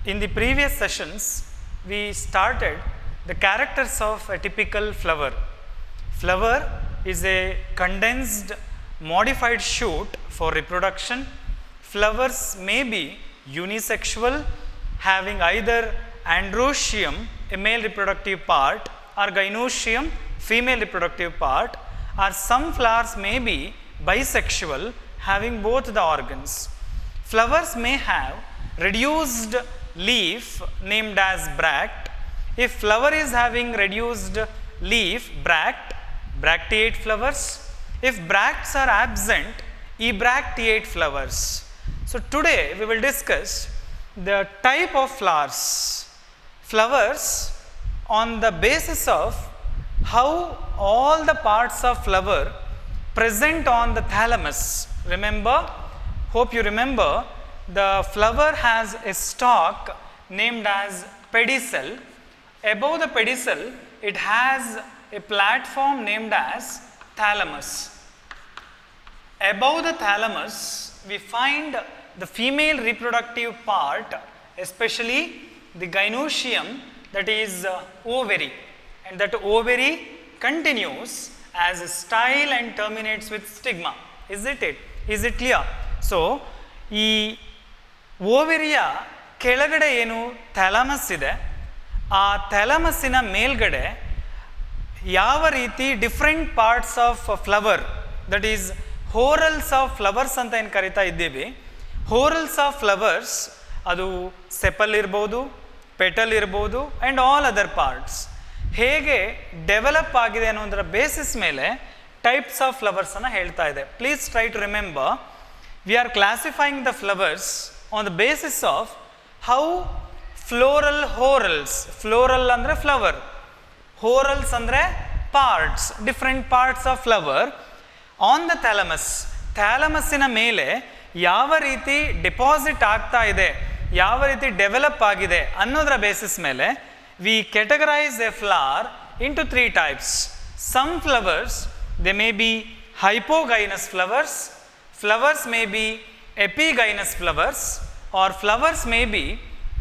In the previous sessions, we started the characters of a typical flower. Flower is a condensed, modified shoot for reproduction. Flowers may be unisexual, having either androecium, a male reproductive part, or gynoecium, female reproductive part, or some flowers may be bisexual, having both the organs. Flowers may have reduced leaf named as bract. If flower is having reduced leaf, bract, bracteate flowers. If bracts are absent, ebracteate flowers. So today we will discuss the type of flowers. Flowers on the basis of how all the parts of flower present on the thalamus. Remember, hope you remember, the flower has a stalk named as pedicel. Above the pedicel, it has a platform named as thalamus. Above the thalamus, we find the female reproductive part, especially the gynoecium, that is ovary, and that ovary continues as a style and terminates with stigma. Is it clear? So, ಈ ಓವೆರಿಯ ಕೆಳಗಡೆ ಏನು ಥ್ಯಾಲಮಸ್ ಇದೆ, ಆ ಥ್ಯಾಲಮಸ್ಸಿನ ಮೇಲ್ಗಡೆ ಯಾವ ರೀತಿ different parts of flower, that is whorls of flowers ಅಂತ ಏನು ಕರಿತಾ ಇದ್ದೀವಿ. ಹೋರಲ್ಸ್ ಆಫ್ ಫ್ಲವರ್ಸ್ ಅದು ಸೆಪಲ್ ಇರ್ಬೋದು, ಪೆಟಲ್ ಇರ್ಬೋದು, ಆ್ಯಂಡ್ ಆಲ್ ಅದರ್ ಪಾರ್ಟ್ಸ್ ಹೇಗೆ ಡೆವಲಪ್ ಆಗಿದೆ ಅನ್ನೋದರ ಬೇಸಿಸ್ ಮೇಲೆ ಟೈಪ್ಸ್ ಆಫ್ ಫ್ಲವರ್ಸನ್ನು ಹೇಳ್ತಾ ಇದೆ. Please try to remember, we are classifying the flowers on the basis of how floral horals, floral andre flower, horals andre parts, different parts of flower on the thalamus, thalamusina ಮೇಲೆ ಯಾವ ರೀತಿ deposit ಆಗ್ತಾ ಇದೆ, ಯಾವ ರೀತಿ develop ಆಗಿದೆ ಅನ್ನೋದರ basis ಮೇಲೆ we categorize a flower into three types. Some flowers, they may be hypogynous flowers, flowers may be epigynous flowers, or flowers may be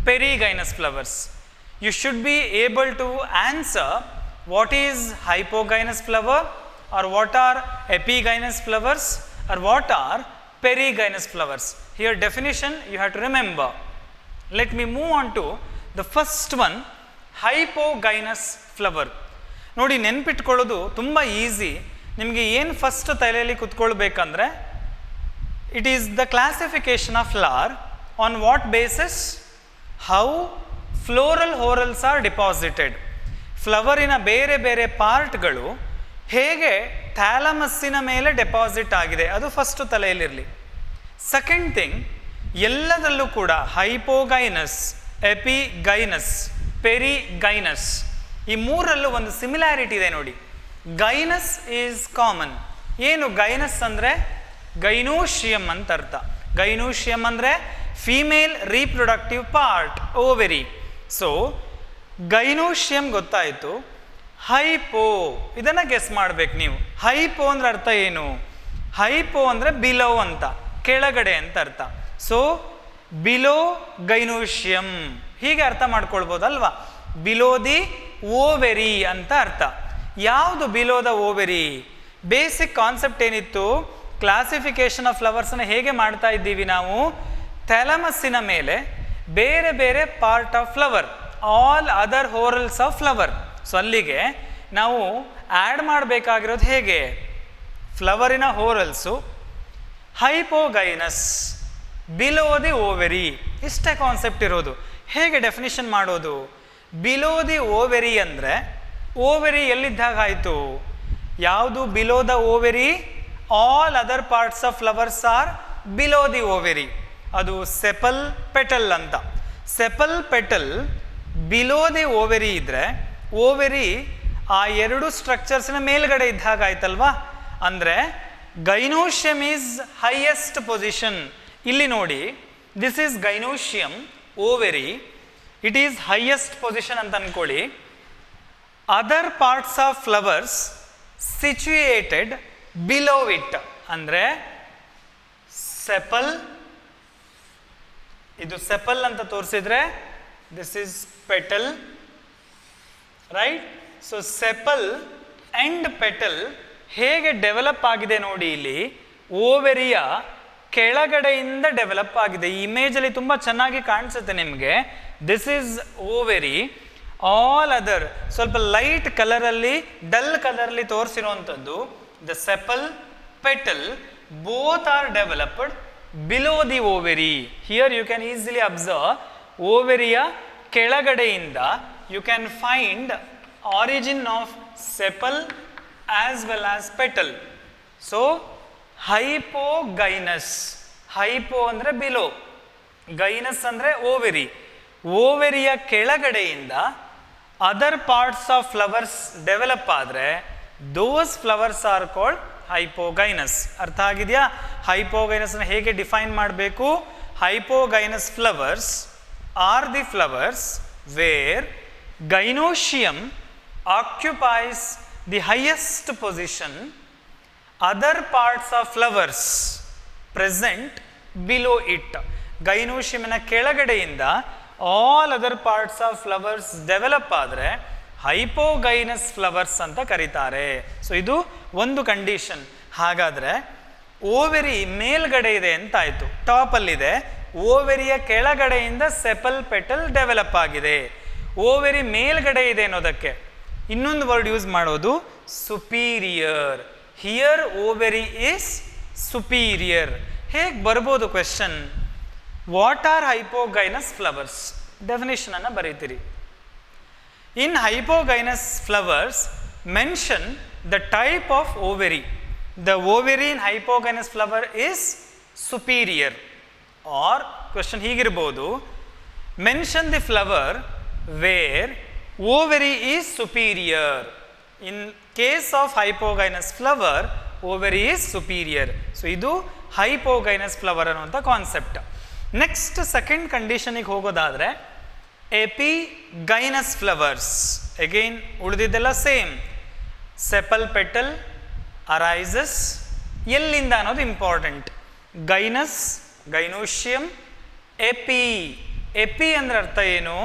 perigynous flowers. You should be able to answer what is hypogynous flower, or what are epigynous flowers, or what are perigynous flowers. Here definition you have to remember. Let me move on to the first one, hypogynous flower. ನೋಡಿ, ನೆನ್ಪಿಟ್ಕೊಳ್ಳೋದು ತುಂಬ easy. ನಿಮಗೆ ಏನು first ತಲೆಯಲ್ಲಿ ಕುತ್ಕೊಳ್ಬೇಕಂದ್ರೆ, it is the classification of flower on what basis? How floral whorls are deposited. ಫ್ಲವರಿನ ಬೇರೆ ಬೇರೆ ಪಾರ್ಟ್ಗಳು ಹೇಗೆ ಥ್ಯಾಲಮಸ್ಸಿನ ಮೇಲೆ deposit ಆಗಿದೆ, ಅದು ಫಸ್ಟು ತಲೆಯಲ್ಲಿರಲಿ. ಸೆಕೆಂಡ್ ಥಿಂಗ್, ಎಲ್ಲದರಲ್ಲೂ ಕೂಡ ಹೈಪೋಗೈನಸ್, ಎಪಿಗೈನಸ್, ಪೆರಿಗೈನಸ್, ಈ ಮೂರಲ್ಲೂ ಒಂದು ಸಿಮಿಲಾರಿಟಿ ಇದೆ ನೋಡಿ. Gynous is common. ಏನು ಗೈನಸ್ ಅಂದರೆ ಗೈನೋಶಿಯಮ್ ಅಂತ ಅರ್ಥ. ಗೈನೋಶಿಯಮ್ ಅಂದರೆ female reproductive part, ovary. So gynoecium ಗೊತ್ತಾಯಿತು. ಹೈಪೋ, ಇದನ್ನು ಗೆಸ್ ಮಾಡ್ಬೇಕು ನೀವು. ಹೈಪೋ ಅಂದ್ರೆ ಅರ್ಥ ಏನು? ಹೈಪೋ ಅಂದರೆ ಬಿಲೋ ಅಂತ, ಕೆಳಗಡೆ ಅಂತ ಅರ್ಥ. ಸೊ ಬಿಲೋ ಗೈನೋಶಿಯಮ್ ಹೀಗೆ ಅರ್ಥ ಮಾಡ್ಕೊಳ್ಬೋದಲ್ವಾ. ಬಿಲೋ ದಿ ಓವೆರಿ ಅಂತ ಅರ್ಥ. ಯಾವುದು below the ovary? Basic concept ಏನಿತ್ತು, ಕ್ಲಾಸಿಫಿಕೇಶನ್ ಆಫ್ ಫ್ಲವರ್ಸನ್ನು ಹೇಗೆ ಮಾಡ್ತಾ ಇದ್ದೀವಿ ನಾವು? ಥ್ಯಾಲಮಸ್ಸಿನ ಮೇಲೆ ಬೇರೆ ಬೇರೆ part of flower, all other whorls of flower. So ಅಲ್ಲಿಗೆ ನಾವು ಆ್ಯಡ್ ಮಾಡಬೇಕಾಗಿರೋದು ಹೇಗೆ? ಫ್ಲವರಿನ whorls hypogynous, below the ovary, ಇಷ್ಟೇ ಕಾನ್ಸೆಪ್ಟ್ ಇರೋದು. ಹೇಗೆ ಡೆಫಿನಿಷನ್ ಮಾಡೋದು? ಬಿಲೋ ದಿ ಓವೆರಿ ಅಂದರೆ ಓವೆರಿ ಎಲ್ಲಿದ್ದಾಗ ಆಯಿತು? ಯಾವುದು below the ovary? All other parts of flowers are below the ovary. ಅದು ಸೆಪಲ್, ಪೆಟಲ್ ಅಂತ. Sepal, petal below the ovary ಇದ್ದರೆ, ಓವೆರಿ ಆ ಎರಡು ಸ್ಟ್ರಕ್ಚರ್ಸ್ನ ಮೇಲ್ಗಡೆ ಇದ್ದಾಗ ಆಯ್ತಲ್ವಾ. ಅಂದರೆ ಗೈನೋಶಿಯಮ್ ಈಸ್ ಹೈಯೆಸ್ಟ್ ಪೊಸಿಷನ್. ಇಲ್ಲಿ ನೋಡಿ, this is gynoecium, ovary, it is highest position ಅಂತ ಅಂದ್ಕೊಳ್ಳಿ. Other parts of flowers situated below it. ಅಂದರೆ ಸೆಪಲ್, ಇದು ಸೆಪಲ್ ಅಂತ ತೋರಿಸಿದ್ರೆ this is petal, right? So sepal and petal ಹೇಗೆ ಡೆವಲಪ್ ಆಗಿದೆ ನೋಡಿ, ಇಲ್ಲಿ ಓವೆರಿಯ ಕೆಳಗಡೆಯಿಂದ ಡೆವಲಪ್ ಆಗಿದೆ. ಈ ಇಮೇಜಲ್ಲಿ ತುಂಬ ಚೆನ್ನಾಗಿ ಕಾಣಿಸುತ್ತೆ ನಿಮಗೆ. This is ovary. All other ಸ್ವಲ್ಪ ಲೈಟ್ ಕಲರಲ್ಲಿ, ಡಲ್ ಕಲರಲ್ಲಿ ತೋರಿಸಿರುವಂಥದ್ದು the sepal, petal, both are developed below the ovary. Here you can easily observe ಓವೆರಿಯ ಕೆಳಗಡೆಯಿಂದ you can find origin of sepal as well as petal. So hypogynous, hypo ಅಂದ್ರೆ below, gynous ಅಂದ್ರೆ ovary. ಓವೆರಿಯ ಕೆಳಗಡೆಯಿಂದ other parts of flowers develop ಆದರೆ those flowers are called hypogynous. ಅರ್ಥ ಆಗಿದೆಯಾ? ಹೈಪೋಗೈನಸ್ನ ಹೇಗೆ ಡಿಫೈನ್ ಮಾಡಬೇಕು? Hypogynous flowers are the flowers where gynoecium occupies the highest position, other parts of flowers present below it. ಗೈನೋಶಿಯಮಿನ ಕೆಳಗಡೆಯಿಂದ all other parts of flowers develop ಆದರೆ hypogynous flowers ಅಂತ ಕರೀತಾರೆ. ಸೊ ಇದು ಒಂದು ಕಂಡೀಷನ್. ಹಾಗಾದರೆ ಓವೆರಿ ಮೇಲ್ಗಡೆ ಇದೆ ಅಂತಾಯಿತು, ಟಾಪಲ್ಲಿದೆ. ಓವೆರಿಯ ಕೆಳಗಡೆಯಿಂದ ಸೆಪಲ್, ಪೆಟಲ್ ಡೆವಲಪ್ ಆಗಿದೆ. ಓವೆರಿ ಮೇಲ್ಗಡೆ ಇದೆ ಅನ್ನೋದಕ್ಕೆ ಇನ್ನೊಂದು ವರ್ಡ್ ಯೂಸ್ ಮಾಡೋದು superior. Here ovary is superior. ಹೇಗೆ ಬರ್ಬೋದು question? What are hypogynous flowers? Definition ಅನ್ನು ಬರೀತೀರಿ. In hypogynous flowers mention the type of ovary. The ovary in hypogynous flower is superior. Or question ಹೀಗಿರ್ಬೋದು, mention the flower where ovary is superior. In case of hypogynous flower, ovary is superior. So ಇದು hypogynous flower ಅನ್ನುವಂಥ concept. Next second ಕಂಡೀಷನಿಗೆ ಹೋಗೋದಾದರೆ epigynous flowers. Again ಉಳಿದಿದ್ದೆಲ್ಲ same. Sepal, petal arises ಎಲ್ಲಿಂದ ಅನ್ನೋದು important. Gynous, gynoecium, epi. Epi ಅಂದ್ರೆ ಅರ್ಥ ಏನು?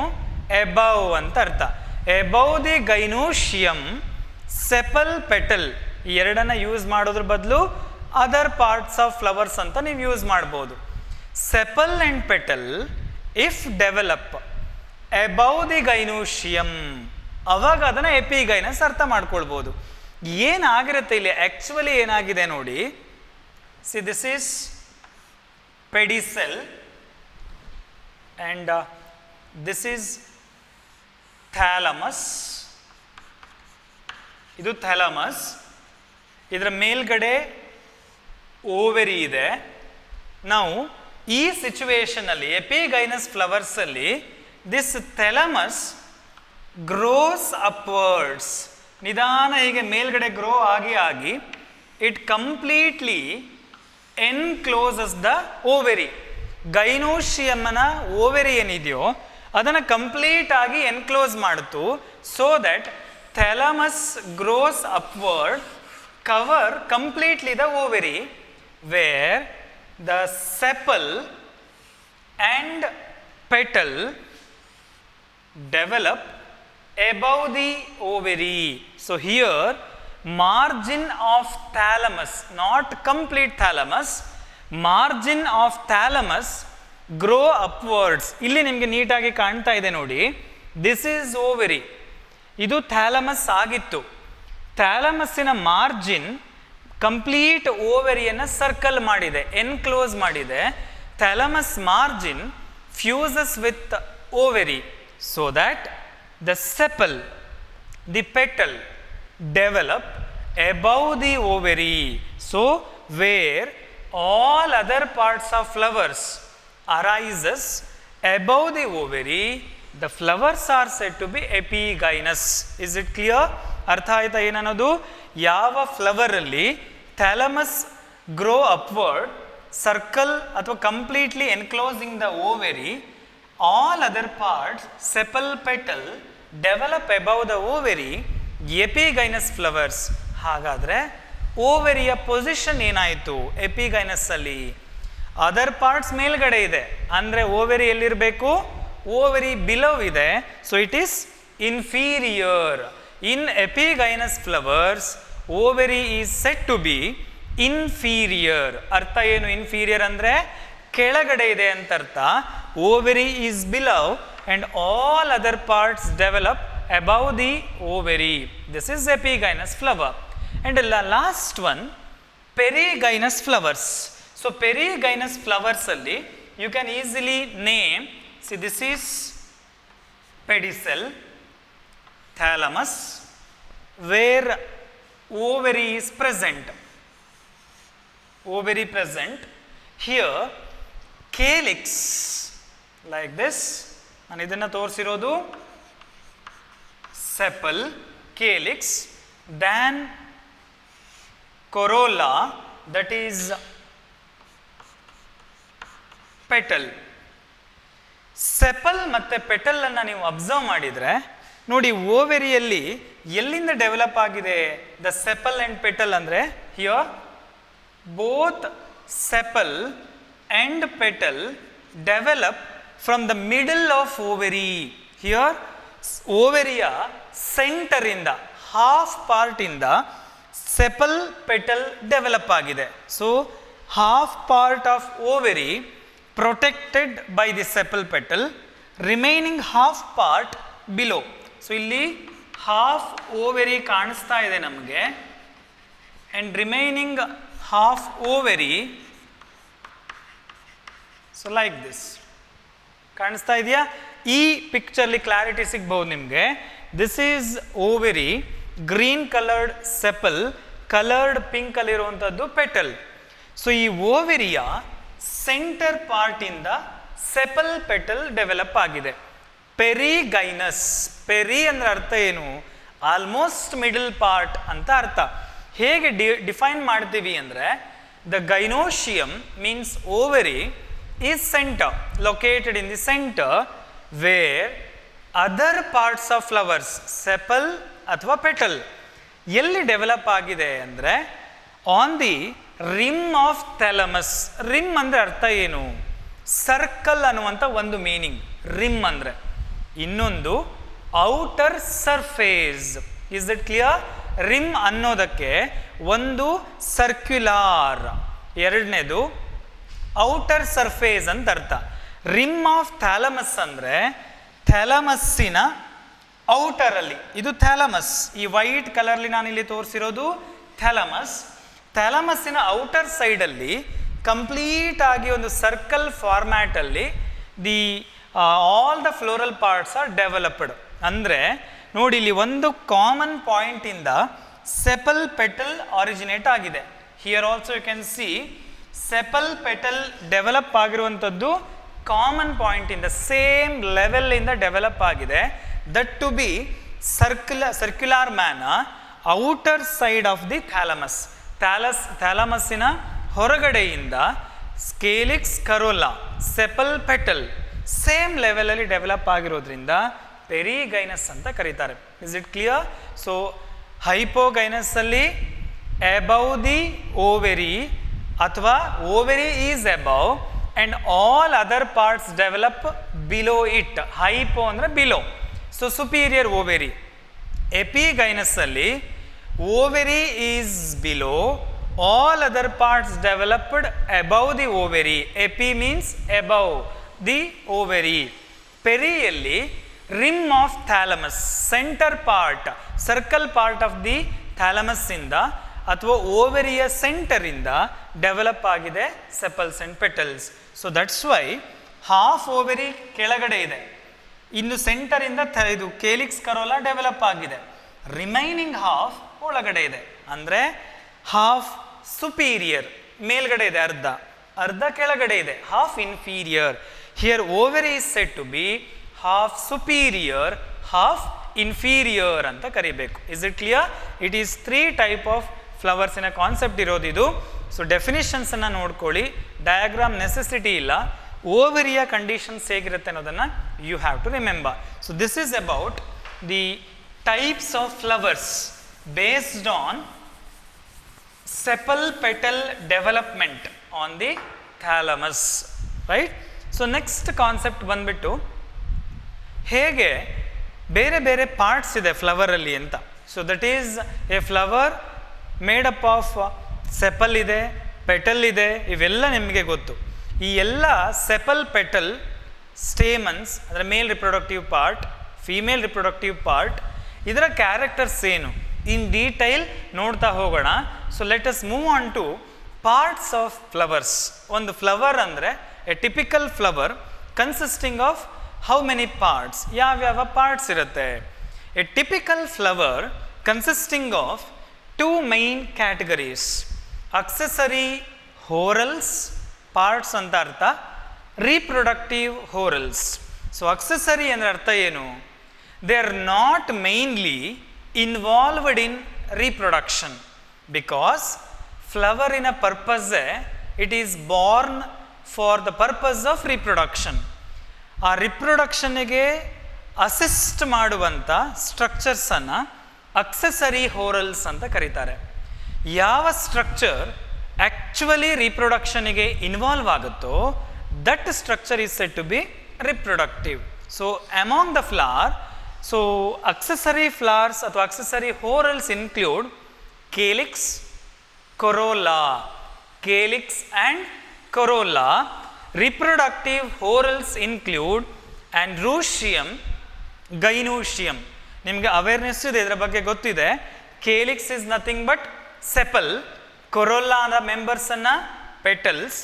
ಎಬವ್ ಅಂತ ಅರ್ಥ. Above the gynoecium, sepal, petal ಈ ಎರಡನ್ನ ಯೂಸ್ ಮಾಡೋದ್ರ ಬದಲು ಅದರ್ ಪಾರ್ಟ್ಸ್ ಆಫ್ ಫ್ಲವರ್ಸ್ ಅಂತ ನೀವು ಯೂಸ್ ಮಾಡ್ಬೋದು. Sepal and petal if develop above the gynoecium, ಅವಾಗ ಅದನ್ನು ಎಪಿಗೈನಸ್ ಅರ್ಥ ಮಾಡ್ಕೊಳ್ಬೋದು. ಏನಾಗಿರುತ್ತೆ ಇಲ್ಲಿ ಆ್ಯಕ್ಚುಲಿ ಏನಾಗಿದೆ ನೋಡಿ. See this is pedicel and this is thalamus. ಇದು ಥ್ಯಾಲಮಸ್. ಇದರ ಮೇಲ್ಗಡೆ ಓವೆರಿ ಇದೆ. ನಾವು ಈ ಸಿಚುವೇಶನಲ್ಲಿ ಎಪಿಗೈನಸ್ ಫ್ಲವರ್ಸಲ್ಲಿ ದಿಸ್ ಥ್ಯಾಲಮಸ್ ಗ್ರೋಸ್ ಅಪ್ವರ್ಡ್ಸ್. ನಿಧಾನ ಹೀಗೆ ಮೇಲ್ಗಡೆ ಗ್ರೋ ಆಗಿ it completely encloses the ovary. ಗೈನೋಶಿಯಮ್ಮನ ಓವೆರಿ ಏನಿದೆಯೋ ಅದನ್ನು ಕಂಪ್ಲೀಟ್ ಆಗಿ ಎನ್ಕ್ಲೋಸ್ ಮಾಡಿತು. So that thalamus grows upward, cover completely the ovary, where the sepal and petal develop above the ovary. So here margin of thalamus, not complete thalamus, margin of thalamus grow upwards. ಇಲ್ಲಿ ನಿಮಗೆ ನೀಟಾಗಿ ಕಾಣ್ತಾ ಇದೆ ನೋಡಿ. This is ovary. ಇದು thalamus ಆಗಿತ್ತು. ಥ್ಯಾಲಮಸ್ಸಿನ margin complete ಓವೆರಿಯನ್ನು ಸರ್ಕಲ್ ಮಾಡಿದೆ, ಎನ್ಕ್ಲೋಸ್ ಮಾಡಿದೆ. Thalamus margin fuses with ovary so that the sepal, the petal develop above the ovary. So where all other parts of flowers arises above the ovary, the flowers are said to be epigynous. Is it clear? ಅರ್ಥ ಆಯ್ತಾ ಏನನ್ನೋದು? ಯಾವ flower ಅಲ್ಲಿ thalamus grow upward, circle ಅಥವಾ completely enclosing the ovary, all other parts sepal, petal develop above the ovary, epigynous flowers. ಹಾಗಾದರೆ ಓವೆರಿಯ position ಏನಾಯಿತು epigynous ಅಲ್ಲಿ? Other parts ಮೇಲ್ಗಡೆ ಇದೆ. ಅಂದರೆ ಓವೆರಿ ಎಲ್ಲಿರಬೇಕು? ಓವರಿ ಬಿಲೋ ಇದೆ, so it is inferior. In epigynous flowers ovary is set to be inferior. ಅರ್ಥ ಏನು ಇನ್ಫೀರಿಯರ್ ಅಂದರೆ ಕೆಳಗಡೆ ಇದೆ ಅಂತ ಅರ್ಥ. Ovary is below and all other parts develop above the ovary. This is epigynous flower. And the last one, perigynous flowers. So perigynous flowers alli you can easily name, see this is pedicel, thalamus, where ovary is present. Ovary present. Here calyx like this. ನಾನು ಇದನ್ನು ತೋರಿಸಿರೋದು sepal, calyx, then corolla that is petal. Sepal ಮತ್ತು petal ಅನ್ನು ನೀವು observe ಮಾಡಿದರೆ ನೋಡಿ, ಓವೆರಿಯಲ್ಲಿ ಎಲ್ಲಿಂದ ಡೆವಲಪ್ ಆಗಿದೆ ದ ಸೆಪಲ್ ಆ್ಯಂಡ್ ಪೆಟಲ್ ಅಂದರೆ here both sepal and petal develop from the middle of ovary. Here ovary center ಇಂದ half part ಇಂದ sepal petal develop ಆಗಿದೆ. So half part of ovary protected by the sepal petal, remaining half part below. So ಇಲ್ಲಿ half ovary ಕಾಣಿಸ್ತಾ ಇದೆ ನಮಗೆ, and remaining half ovary, so like this ಕಾಣಿಸ್ತಾ ಇದೆಯಾ? ಈ ಪಿಕ್ಚರ್ಲಿ ಕ್ಲಾರಿಟಿ ಸಿಗ್ಬಹುದು ನಿಮಗೆ. This is ovary, green coloured sepal, coloured pink ಅಲ್ಲಿ ಇರುವಂಥದ್ದು ಪೆಟಲ್. ಸೊ ಈ ಓವೆರಿಯ ಸೆಂಟರ್ ಪಾರ್ಟ್ ಇಂದ ಸೆಪಲ್ ಪೆಟಲ್ ಡೆವಲಪ್ ಆಗಿದೆ. ಪೆರಿಗೈನಸ್, ಪೆರಿ ಅಂದ್ರೆ ಅರ್ಥ ಏನು? ಆಲ್ಮೋಸ್ಟ್ ಮಿಡಲ್ ಪಾರ್ಟ್ ಅಂತ ಅರ್ಥ. ಹೇಗೆ ಡಿಫೈನ್ ಮಾಡ್ತೀವಿ ಅಂದರೆ the gynoecium means ovary is center, located in the center where other parts of flowers, sepal ಅಥವಾ petal ಎಲ್ಲಿ ಡೆವಲಪ್ ಆಗಿದೆ ಅಂದರೆ on the rim of thalamus. Rim ಅಂದರೆ ಅರ್ಥ ಏನು? ಸರ್ಕಲ್ ಅನ್ನುವಂಥ ಒಂದು ಮೀನಿಂಗ್ ರಿಮ್ ಅಂದರೆ. ಇನ್ನೊಂದು outer surface. Is it clear? Rim ಅನ್ನೋದಕ್ಕೆ ಒಂದು ಸರ್ಕ್ಯುಲಾರ್, ಎರಡನೇದು ಔಟರ್ ಸರ್ಫೇಸ್ ಅಂತ ಅರ್ಥ. ರಿಮ್ ಆಫ್ ಥ್ಯಾಲಮಸ್ ಅಂದರೆ ಥ್ಯಾಲಮಸ್ಸಿನ ಔಟರಲ್ಲಿ, ಇದು ಥ್ಯಾಲಮಸ್. ಈ ವೈಟ್ ಕಲರ್ಲಿ ನಾನು ಇಲ್ಲಿ ತೋರಿಸಿರೋದು ಥ್ಯಾಲಮಸ್. ಥ್ಯಾಲಮಸ್ಸಿನ ಔಟರ್ ಸೈಡಲ್ಲಿ ಕಂಪ್ಲೀಟ್ ಆಗಿ ಒಂದು ಸರ್ಕಲ್ ಫಾರ್ಮ್ಯಾಟಲ್ಲಿ the all the floral parts are developed. ಅಂದರೆ ನೋಡಿ, ಇಲ್ಲಿ ಒಂದು ಕಾಮನ್ ಪಾಯಿಂಟಿಂದ ಸೆಪಲ್ ಪೆಟಲ್ ಆರಿಜಿನೇಟ್ ಆಗಿದೆ. Here also you can see sepal petal develop ಆಗಿರುವಂಥದ್ದು ಕಾಮನ್ ಪಾಯಿಂಟ್ ಇಂದ, ಸೇಮ್ ಲೆವೆಲ್ ಇಂದ ಡೆವಲಪ್ ಆಗಿದೆ. That to be circular man outer side of the thalamus. ಥ್ಯಾಲಮಸ್ಸಿನ ಹೊರಗಡೆಯಿಂದ calyx, corolla, sepal petal same ಲೆವೆಲಲ್ಲಿ develop ಆಗಿರೋದ್ರಿಂದ perigynous ಅಂತ ಕರೀತಾರೆ. Is it clear? So hypogynous ಅಲ್ಲಿ ಅಬೌವ್ ದಿ ಓವೆರಿ ಅಥವಾ ovary is above and all other parts develop below it. Hypo ಅಂದರೆ below, so superior ovary. Epigynous ಅಲ್ಲಿ ovary is below, all other parts developed above the ovary. Epi means above the ovary. ಪೆರಿಯಲ್ಲಿ rim of thalamus, center part, circle part of the thalamus ಇಂದ ಅಥವಾ ಓವೆರಿಯ ಸೆಂಟರಿಂದ develop ಆಗಿದೆ sepals and petals. So that's why half ovary ಕೆಳಗಡೆ ಇದೆ, ಇನ್ನು ಸೆಂಟರಿಂದ ಇದು ಕೇಲಿಕ್ಸ್, ಕರೋಲಾ ಡೆವಲಪ್ ಆಗಿದೆ. ರಿಮೈನಿಂಗ್ ಹಾಫ್ ಒಳಗಡೆ ಇದೆ, ಅಂದರೆ ಹಾಫ್ ಸುಪೀರಿಯರ್ ಮೇಲ್ಗಡೆ ಇದೆ, ಅರ್ಧ ಅರ್ಧ ಕೆಳಗಡೆ ಇದೆ, half inferior. Here ovary is said to be half superior, half inferior ಅಂತ ಕರಿಬೇಕು. Is it clear? It is 3 type of ಫ್ಲವರ್ಸಿನ ಕಾನ್ಸೆಪ್ಟ್ ಇರೋದಿದು. ಸೊ ಡೆಫಿನಿಷನ್ಸನ್ನು ನೋಡ್ಕೊಳ್ಳಿ, ಡಯಾಗ್ರಾಮ್ ನೆಸೆಸಿಟಿ ಇಲ್ಲ. ಓವೆರಿಯ ಕಂಡೀಷನ್ಸ್ ಹೇಗಿರುತ್ತೆ ಅನ್ನೋದನ್ನು you have to remember. So this is about the types of flowers based on sepal petal development on the thalamus, right? So next concept ಬಂದ್ಬಿಟ್ಟು ಹೇಗೆ ಬೇರೆ ಬೇರೆ ಪಾರ್ಟ್ಸ್ ಇದೆ ಫ್ಲವರಲ್ಲಿ ಅಂತ. So that is A flower made up of sepal ಇದೆ, petal ಇದೆ, ಇವೆಲ್ಲ ನಿಮಗೆ ಗೊತ್ತು. ಈ ಎಲ್ಲ ಸೆಪಲ್, ಪೆಟಲ್, ಸ್ಟೇಮನ್ಸ್ ಅಂದರೆ male reproductive part, female reproductive part, ಇದರ ಕ್ಯಾರೆಕ್ಟರ್ಸ್ ಏನು ಇನ್ ಡೀಟೈಲ್ ನೋಡ್ತಾ ಹೋಗೋಣ. So let us move on to parts of flowers. ಒಂದು ಫ್ಲವರ್ ಅಂದರೆ a typical flower consisting of how many parts, ಯಾವ್ಯಾವ ಪಾರ್ಟ್ಸ್ ಇರುತ್ತೆ. A typical flower consisting of two main categories, accessory whorls parts ಅಂತ ಅರ್ಥ, reproductive whorls. So accessory ಅಂದರೆ ಅರ್ಥ ಏನು? They are not mainly involved in reproduction because ಫ್ಲವರಿನ ಪರ್ಪಸ್ಸೇ it is Born for the purpose of reproduction. ಆ ರಿಪ್ರೊಡಕ್ಷನ್ನಿಗೆ assist ಮಾಡುವಂಥ ಸ್ಟ್ರಕ್ಚರ್ಸನ್ನು accessory ಹೋರಲ್ಸ್ ಅಂತ ಕರೀತಾರೆ. ಯಾವ ಸ್ಟ್ರಕ್ಚರ್ ಆ್ಯಕ್ಚುಲಿ ರೀಪ್ರೊಡಕ್ಷನ್ನಿಗೆ ಇನ್ವಾಲ್ವ್ ಆಗುತ್ತೋ that structure is said to be reproductive. So among the flower, so accessory flowers ಅಥವಾ accessory whorls include calyx, corolla, calyx and corolla. Reproductive whorls include androecium, gynoecium. ನಿಮಗೆ awareness ಇದೆ, ಇದರ ಬಗ್ಗೆ ಗೊತ್ತಿದೆ. Calyx is nothing but sepal, corolla ಅಂದ ಮೆಂಬರ್ಸನ್ನು petals,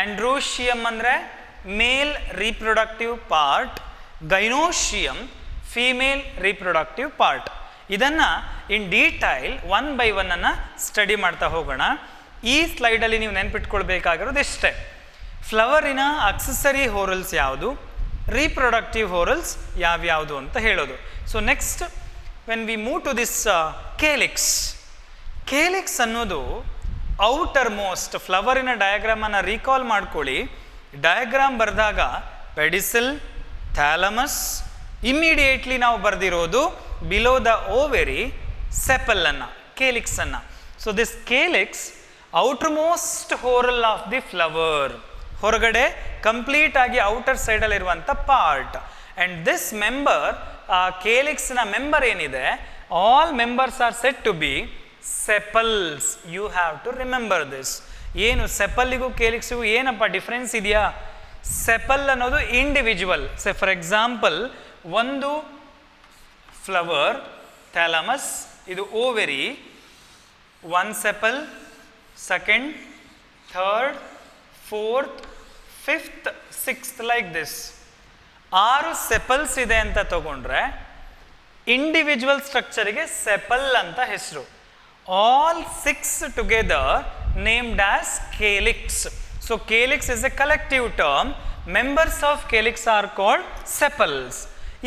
androecium ಅಂದರೆ male reproductive part, gynoecium female reproductive part. ಇದನ್ನು in detail one by one ಅನ್ನು ಸ್ಟಡಿ ಮಾಡ್ತಾ ಹೋಗೋಣ. ಈ ಸ್ಲೈಡಲ್ಲಿ ನೀವು ನೆನ್ಪಿಟ್ಕೊಳ್ಬೇಕಾಗಿರೋದು ಇಷ್ಟೇ, ಫ್ಲವರಿನ ಅಕ್ಸೆಸರಿ ಹೋರಲ್ಸ್ ಯಾವುದು, ರೀಪ್ರೊಡಕ್ಟಿವ್ ಹೋರಲ್ಸ್ ಯಾವ್ಯಾವುದು ಅಂತ ಹೇಳೋದು. So next when we move to this calyx. Calyx ಅನ್ನೋದು ಔಟರ್ ಮೋಸ್ಟ್, ಫ್ಲವರಿನ ಡಯಾಗ್ರಾಮನ್ನು ರೀಕಾಲ್ ಮಾಡ್ಕೊಳ್ಳಿ. ಡಯಾಗ್ರಾಮ್ ಬರೆದಾಗ ಪೆಡಿಸಿಲ್, ಥ್ಯಾಲಮಸ್, ಇಮ್ಮಿಡಿಯೇಟ್ಲಿ ನಾವು ಬರೆದಿರೋದು ಬಿಲೋ ದ ಓವೆರಿ ಸೆಪಲ್ಲನ್ನು, ಕೇಲಿಕ್ಸನ್ನು. So this calyx outermost whorl of the flower, ಹೊರಗಡೆ ಕಂಪ್ಲೀಟ್ ಆಗಿ ಔಟರ್ ಸೈಡಲ್ಲಿರುವಂಥ ಪಾರ್ಟ್. ಆ್ಯಂಡ್ ದಿಸ್ ಮೆಂಬರ್, ಕೇಲಿಕ್ಸ್ನ ಮೆಂಬರ್ ಏನಿದೆ, all members are set to be sepals. You have to remember this. ಏನು ಸೆಪಲ್ಲಿಗೂ ಕೇಲಿಕ್ಸಿಗೂ ಏನಪ್ಪ ಡಿಫ್ರೆನ್ಸ್ ಇದೆಯಾ? ಸೆಪಲ್ ಅನ್ನೋದು ಇಂಡಿವಿಜುವಲ್. ಸೆ ಫಾರ್ ಎಕ್ಸಾಂಪಲ್, ಒಂದು ಫ್ಲವರ್ ಥ್ಯಾಲಮಸ್, ಇದು ovary, one sepal, second, third, fourth, fifth, sixth, like this. 6 sepals ಇದೆ ಅಂತ ತಗೊಂಡ್ರೆ ಇಂಡಿವಿಜುವಲ್ ಸ್ಟ್ರಕ್ಚರಿಗೆ ಸೆಪಲ್ ಅಂತ ಹೆಸರು. All 6 together named as calyx. So calyx is A collective term. Members of calyx are called sepals.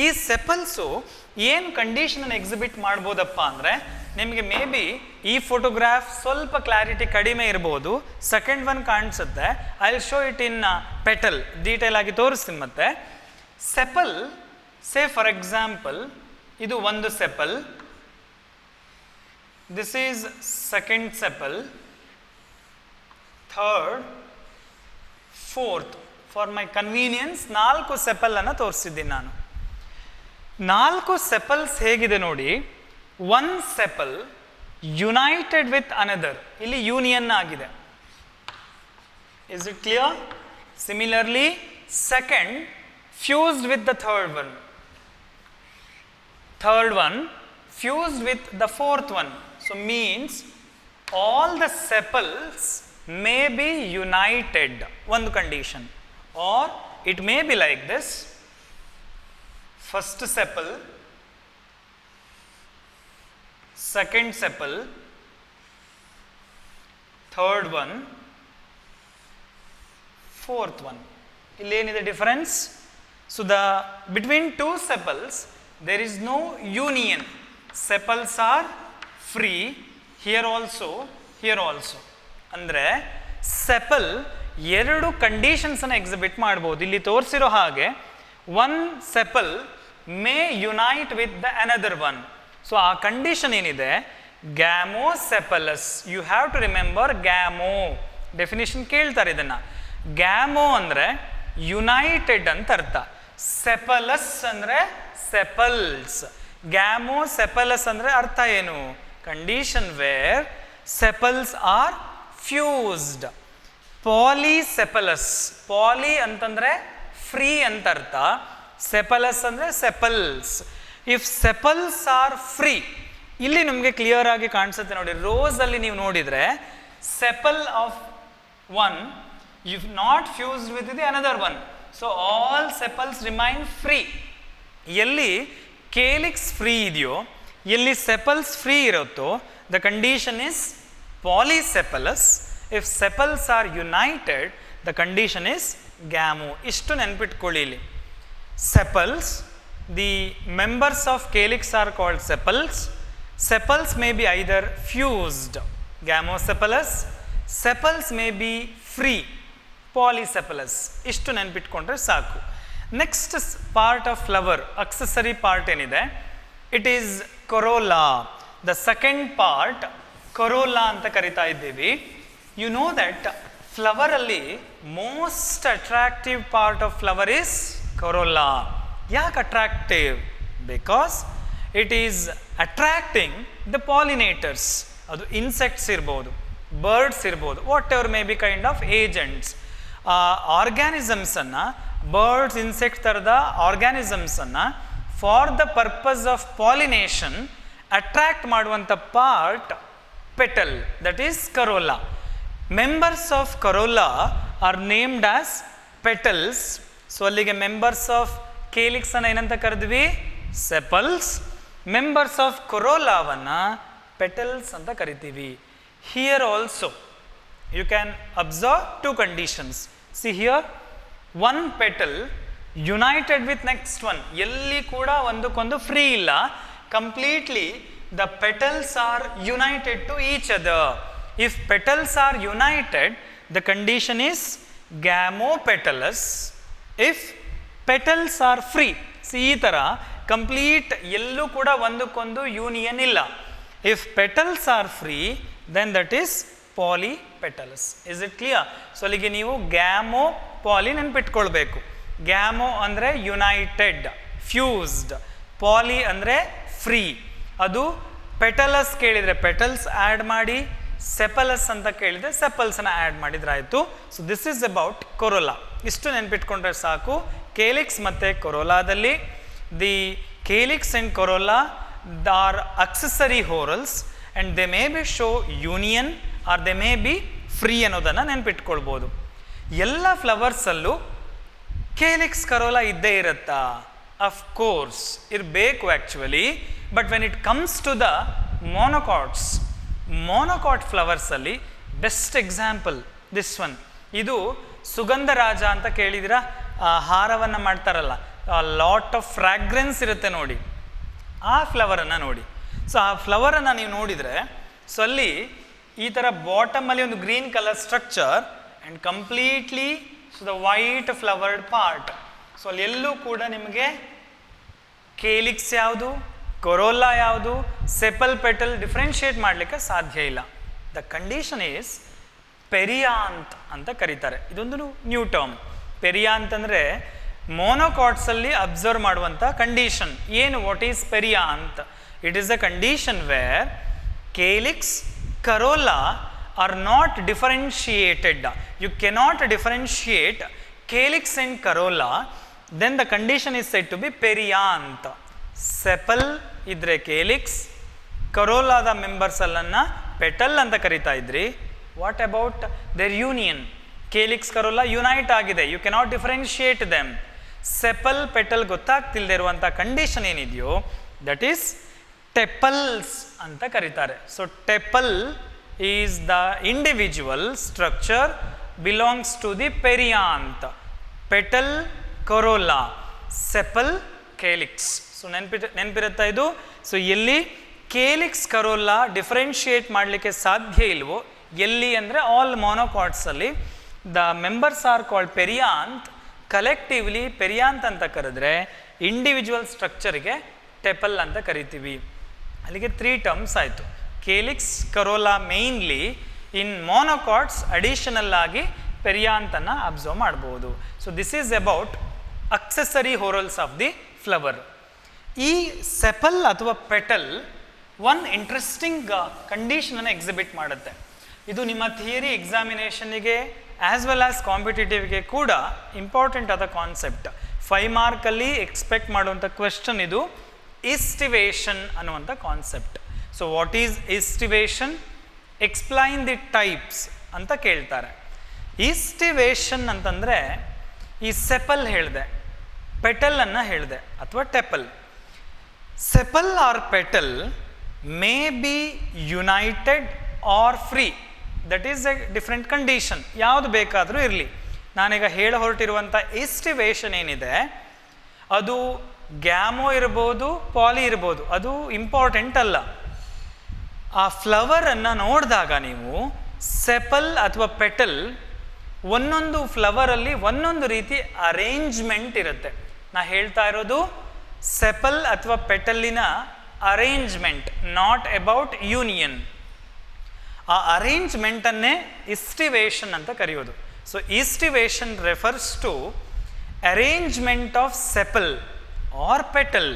ಈ ಸೆಪಲ್ಸು ಏನು ಕಂಡೀಷನನ್ನು exhibit ಮಾಡ್ಬೋದಪ್ಪ ಅಂದರೆ, ನಿಮಗೆ may be ಈ ಫೋಟೋಗ್ರಾಫ್ ಸ್ವಲ್ಪ ಕ್ಲಾರಿಟಿ ಕಡಿಮೆ ಇರ್ಬೋದು, ಸೆಕೆಂಡ್ ಒನ್ ಕಾಣಿಸುತ್ತೆ. I will show it in petal, detail ಆಗಿ ತೋರಿಸ್ತೀನಿ. ಮತ್ತೆ ಸೆಪಲ್, ಸೇ ಫಾರ್ ಎಕ್ಸಾಂಪಲ್, ಇದು ಒಂದು sepal, this is second sepal, third, fourth. For my convenience 4 ಸೆಪಲನ್ನು ತೋರಿಸಿದ್ದೀನಿ ನಾನು. 4 ಸೆಪಲ್ಸ್ ಹೇಗಿದೆ ನೋಡಿ. One sepal united with another, ಇಲ್ಲಿ ಯೂನಿಯನ್ ಆಗಿದೆ. Is it clear? Similarly second fused with the third one, third one fused with the fourth one. So means all the sepals may be united, ಒಂದು condition. Or it may be like this: first sepal, second sepal, third one, fourth one. Illénide difference? So the between two sepals there is no union. Sepals are free here also, here also. ಅಂದ್ರೆ sepal 2 conditions ಅನ್ನು exhibit ಮಾಡಬಹುದು. ಇಲ್ಲಿ ತೋರಿಸಿರೋ ಹಾಗೆ one sepal may unite with the another one. So ಆ condition ಏನಿದೆ, gamosepalous. You have to remember gamo definition ಕೇಳ್ತಾರೆ ಇದನ್ನು. ಗ್ಯಾಮೋ ಅಂದರೆ ಯುನೈಟೆಡ್ ಅಂತ ಅರ್ಥ. ಸೆಪಲಸ್ ಅಂದರೆ ಸೆಪಲ್ಸ್. ಗ್ಯಾಮೋಸೆಪಲಸ್ ಅಂದರೆ ಅರ್ಥ ಏನು? Condition where sepals are fused. Polysepalous, poly ಅಂತಂದರೆ ಫ್ರೀ ಅಂತ ಅರ್ಥ, ಸೆಪಲಸ್ ಅಂದರೆ sepals. If sepals are free, ಇಲ್ಲಿ ನಿಮಗೆ ಕ್ಲಿಯರ್ ಆಗಿ ಕಾಣಿಸುತ್ತೆ ನೋಡಿ, ರೋಸ್ ಅಲ್ಲಿ ನೀವು ನೋಡಿದರೆ sepal of one if not fused with the another one, so all sepals remain free. ಎಲ್ಲಿ ಕೇಲಿಕ್ಸ್ ಫ್ರೀ ಇದೆಯೋ, ಎಲ್ಲಿ ಸೆಪಲ್ಸ್ ಫ್ರೀ ಇರುತ್ತೋ, the condition is polysepalous. If sepals are united, the condition is gamo. ಇಷ್ಟು ನೆನ್ಪಿಟ್ಕೊಳ್ಳಿ. ಇಲ್ಲಿ sepals, the members of calyx are called sepals. Sepals may be either fused, gamosepalous. Sepals may be free, polycephalous. ಇಷ್ಟು ನೆನ್ಪಿಟ್ಕೊಂಡ್ರೆ ಸಾಕು. Next part of flower, accessory part ಏನಿದೆ, it is corolla. The second part corolla ಅಂತ ಕರಿತಾ ಇದ್ದೀವಿ. You know that flower ಅಲ್ಲಿ most attractive part of flower is corolla. ಯಾಕೆ attractive? Because it is attracting the pollinators. ಅದು insects ಇರ್ಬೋದು, birds ಇರ್ಬೋದು, whatever may be kind of agents. ಆರ್ಗ್ಯಾನಿಸಮ್ಸನ್ನು, birds, insect ಥರದ ಆರ್ಗ್ಯಾನಿಸಮ್ಸನ್ನು for the purpose of pollination attract ಮಾಡುವಂಥ part petal, that is Corolla. Members of corolla are named as petals. So ಅಲ್ಲಿಗೆ members of calyx ಅನ್ನು ಏನಂತ ಕರೆದ್ವಿ? Sepals. Members of ಕೊರೋಲಾವನ್ನು petals ಅಂತ ಕರಿತೀವಿ. Here also you can observe two conditions. See here, one petal united with next one. ಎಲ್ಲಿ ಕೂಡ ಒಂದಕ್ಕೊಂದು ಫ್ರೀ ಇಲ್ಲ, completely the petals are united to each other. If petals are united, the condition is gamopetalous. If petals are free, see ಈ ಥರ complete ಎಲ್ಲೂ ಕೂಡ ಒಂದಕ್ಕೊಂದು union ಇಲ್ಲ. If petals are free, then that is polypetalous. Is it clear? So ಅಲ್ಲಿಗೆ ನೀವು gamo poly ನೆನ್ಪಿಟ್ಕೊಳ್ಬೇಕು. Gamo ಅಂದರೆ ಯುನೈಟೆಡ್, ಫ್ಯೂಸ್ಡ್. ಪಾಲಿ ಅಂದರೆ ಫ್ರೀ. ಅದು ಪೆಟಲಸ್ ಕೇಳಿದರೆ ಪೆಟಲ್ಸ್ ಆ್ಯಡ್ ಮಾಡಿ, ಸೆಪಲಸ್ ಅಂತ ಕೇಳಿದರೆ ಸೆಪಲ್ಸನ್ನು ಆ್ಯಡ್ ಮಾಡಿದ್ರಾಯಿತು. So this is about corolla. ಇಷ್ಟು ನೆನ್ಪಿಟ್ಕೊಂಡ್ರೆ ಸಾಕು. ಕೇಲಿಕ್ಸ್ ಮತ್ತು ಕೊರೋಲಾದಲ್ಲಿ the calyx and corolla are accessory whorls and they may be show union or they may be free ಅನ್ನೋದನ್ನು ನೆನ್ಪಿಟ್ಕೊಳ್ಬೋದು. ಎಲ್ಲ ಫ್ಲವರ್ಸಲ್ಲೂ ಕೇಲಿಕ್ಸ್ ಕರೋಲಾ ಇದ್ದೇ ಇರುತ್ತಾ? ಅಫ್ಕೋರ್ಸ್ ಇರಬೇಕು actually. But when it comes to the monocots, monocot ಫ್ಲವರ್ಸಲ್ಲಿ best example this one. ಇದು ಸುಗಂಧರಾಜ ಅಂತ ಕೇಳಿದಿರಾ? ಹಾರವನ್ನು ಮಾಡ್ತಾರಲ್ಲ, ಲಾಟ್ ಆಫ್ ಫ್ರಾಗ್ರೆನ್ಸ್ ಇರುತ್ತೆ ನೋಡಿ, ಆ ಫ್ಲವರನ್ನು ನೋಡಿ. ಸೊ ಆ ಫ್ಲವರನ್ನು ನೀವು ನೋಡಿದರೆ, ಸೊ ಅಲ್ಲಿ ಈ ಥರ ಬಾಟಮಲ್ಲಿ ಒಂದು green colour structure and completely so the white flowered part. So ಅಲ್ಲಿ ಎಲ್ಲೂ ಕೂಡ ನಿಮಗೆ ಕೇಲಿಕ್ಸ್ ಯಾವುದು, ಕೊರೋಲಾ ಯಾವುದು, ಸೆಪಲ್ ಪೆಟಲ್ ಡಿಫ್ರೆನ್ಷಿಯೇಟ್ ಮಾಡಲಿಕ್ಕೆ ಸಾಧ್ಯ ಇಲ್ಲ. ದ ಕಂಡೀಷನ್ ಈಸ್ ಪೆರಿಯಾಂತ್ ಅಂತ ಕರೀತಾರೆ. ಇದೊಂದು ನ್ಯೂ ಟರ್ಮ್. ಪೆರಿಯಾಂತ್ ಅಂದರೆ ಮೊನೊಕಾಟ್ಸಲ್ಲಿ ಅಬ್ಸರ್ವ್ ಮಾಡುವಂಥ ಕಂಡೀಷನ್. ಏನು? What is perianth? It is a condition where calyx, corolla are not differentiated. You cannot differentiate calyx and corolla, then the condition is said to be perianth. Sepal ಇದ್ರೆ calyx, ಕರೋಲಾದ ಮೆಂಬರ್ಸಲ್ಲನ್ನು petal ಅಂತ ಕರಿತಾ ಇದ್ರಿ. What about their union? Calyx corolla unite ಆಗಿದೆ, you cannot differentiate them. Sepal petal ಗೊತ್ತಾಗ್ತಿಲ್ಲದೆ ಇರುವಂಥ ಕಂಡೀಷನ್ ಏನಿದೆಯೋ ದಟ್ ಈಸ್ ಟೆಪಲ್ಸ್ ಅಂತ ಕರೀತಾರೆ. So tepal is the individual structure belongs to the perianth. Petal corolla, sepal calyx. So ನೆನಪಿರುತ್ತಾ ಇದು? So ಎಲ್ಲಿ ಕೇಲಿಕ್ಸ್ ಕರೋಲಾ ಡಿಫರೆನ್ಷಿಯೇಟ್ ಮಾಡಲಿಕ್ಕೆ ಸಾಧ್ಯ ಇಲ್ವೋ, ಎಲ್ಲಿ ಅಂದರೆ ಆಲ್ ಮೊನೊಕಾಟ್ಸಲ್ಲಿ the members are called perianth. Collectively perianth ಅಂತ ಕರೆದ್ರೆ ಇಂಡಿವಿಜುವಲ್ ಸ್ಟ್ರಕ್ಚರ್ಗೆ ಟೆಪಲ್ ಅಂತ ಕರಿತೀವಿ. ಅಲ್ಲಿಗೆ 3 ಟರ್ಮ್ಸ್ ಆಯಿತು. Calyx, corolla mainly. In monocots additional ಆಗಿ ಪೆರಿಯಾಂತನ್ನು ಅಬ್ಸರ್ವ್ ಮಾಡ್ಬೋದು. So this is about accessory whorls of the flower. ಈ ಸೆಪಲ್ ಅಥವಾ ಪೆಟಲ್ ಒನ್ ಇಂಟ್ರೆಸ್ಟಿಂಗ್ ಕಂಡೀಷನನ್ನು ಎಕ್ಸಿಬಿಟ್ ಮಾಡುತ್ತೆ. ಇದು ನಿಮ್ಮ ಥಿಯರಿ ಎಕ್ಸಾಮಿನೇಷನ್ನಿಗೆ ಆ್ಯಸ್ ವೆಲ್ ಆಸ್ ಕಾಂಪಿಟೇಟಿವ್ಗೆ ಕೂಡ ಇಂಪಾರ್ಟೆಂಟ್ ಆದ ಕಾನ್ಸೆಪ್ಟ್. 5 ಮಾರ್ಕಲ್ಲಿ ಎಕ್ಸ್ಪೆಕ್ಟ್ ಮಾಡುವಂಥ ಕ್ವೆಶ್ಚನ್ ಇದು, ಈಸ್ಟಿವೇಷನ್ ಅನ್ನುವಂಥ concept. So what is aestivation, explain the types ಅಂತ ಕೇಳ್ತಾರೆ. ಈಸ್ಟಿವೇಷನ್ ಅಂತಂದರೆ ಈ ಸೆಪಲ್ ಹೇಳಿದೆ, ಪೆಟಲನ್ನು ಹೇಳಿದೆ ಅಥವಾ tepal. Sepal or petal may be united or free, that is a different condition. ಯಾವುದು ಬೇಕಾದರೂ ಇರಲಿ. ನಾನೀಗ ಹೇಳ ಹೊರಟಿರುವಂಥ ಈಸ್ಟಿವೇಷನ್ ಏನಿದೆ ಅದು ಗ್ಯಾಮೋ ಇರ್ಬೋದು, ಪಾಲಿ ಇರ್ಬೋದು, ಅದು ಇಂಪಾರ್ಟೆಂಟ್ ಅಲ್ಲ. ಆ ಫ್ಲವರನ್ನು ನೋಡಿದಾಗ ನೀವು ಸೆಪಲ್ ಅಥವಾ ಪೆಟಲ್ ಒಂದೊಂದು ಫ್ಲವರಲ್ಲಿ ಒಂದೊಂದು ರೀತಿ ಅರೇಂಜ್ಮೆಂಟ್ ಇರುತ್ತೆ. ನಾ ಹೇಳ್ತಾ ಇರೋದು ಸೆಪಲ್ ಅಥವಾ ಪೆಟಲ್ಲಿನ ಅರೇಂಜ್ಮೆಂಟ್, ನಾಟ್ ಅಬೌಟ್ ಯೂನಿಯನ್. ಆ ಅರೇಂಜ್ಮೆಂಟನ್ನೇ ಈಸ್ಟಿವೇಷನ್ ಅಂತ ಕರೆಯೋದು. So aestivation refers to arrangement of sepal or petal.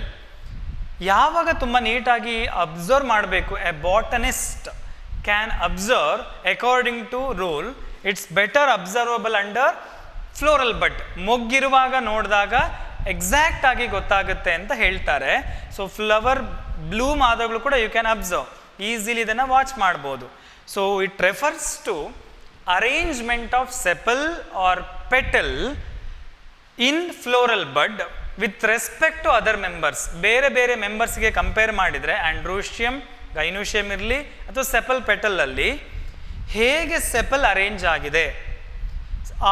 ಯಾವಾಗ ತುಂಬ ನೀಟಾಗಿ ಅಬ್ಸರ್ವ್ ಮಾಡಬೇಕು, a botanist can observe according to rule, it's better observable under floral bud. ಮೊಗ್ಗಿರುವಾಗ ನೋಡಿದಾಗ ಎಕ್ಸಾಕ್ಟ್ ಆಗಿ ಗೊತ್ತಾಗುತ್ತೆ ಅಂತ ಹೇಳ್ತಾರೆ. ಸೊ ಫ್ಲವರ್ ಬ್ಲೂಮ್ ಆದಾಗಲೂ ಕೂಡ ಯು ಕ್ಯಾನ್ ಅಬ್ಸರ್ವ್, ಈಸಿಲಿ ಇದನ್ನು ವಾಚ್ ಮಾಡ್ಬೋದು. So it refers to arrangement of sepal or petal in floral bud with respect to other members. ಬೇರೆ ಬೇರೆ ಮೆಂಬರ್ಸ್ಗೆ ಕಂಪೇರ್ ಮಾಡಿದರೆ ಆಂಡ್ರೋಶಿಯಮ್, ಗೈನೋಶಿಯಮ್ ಇರಲಿ ಅಥವಾ ಸೆಪಲ್ ಪೆಟಲಲ್ಲಿ ಹೇಗೆ ಸೆಪಲ್ ಅರೇಂಜ್ ಆಗಿದೆ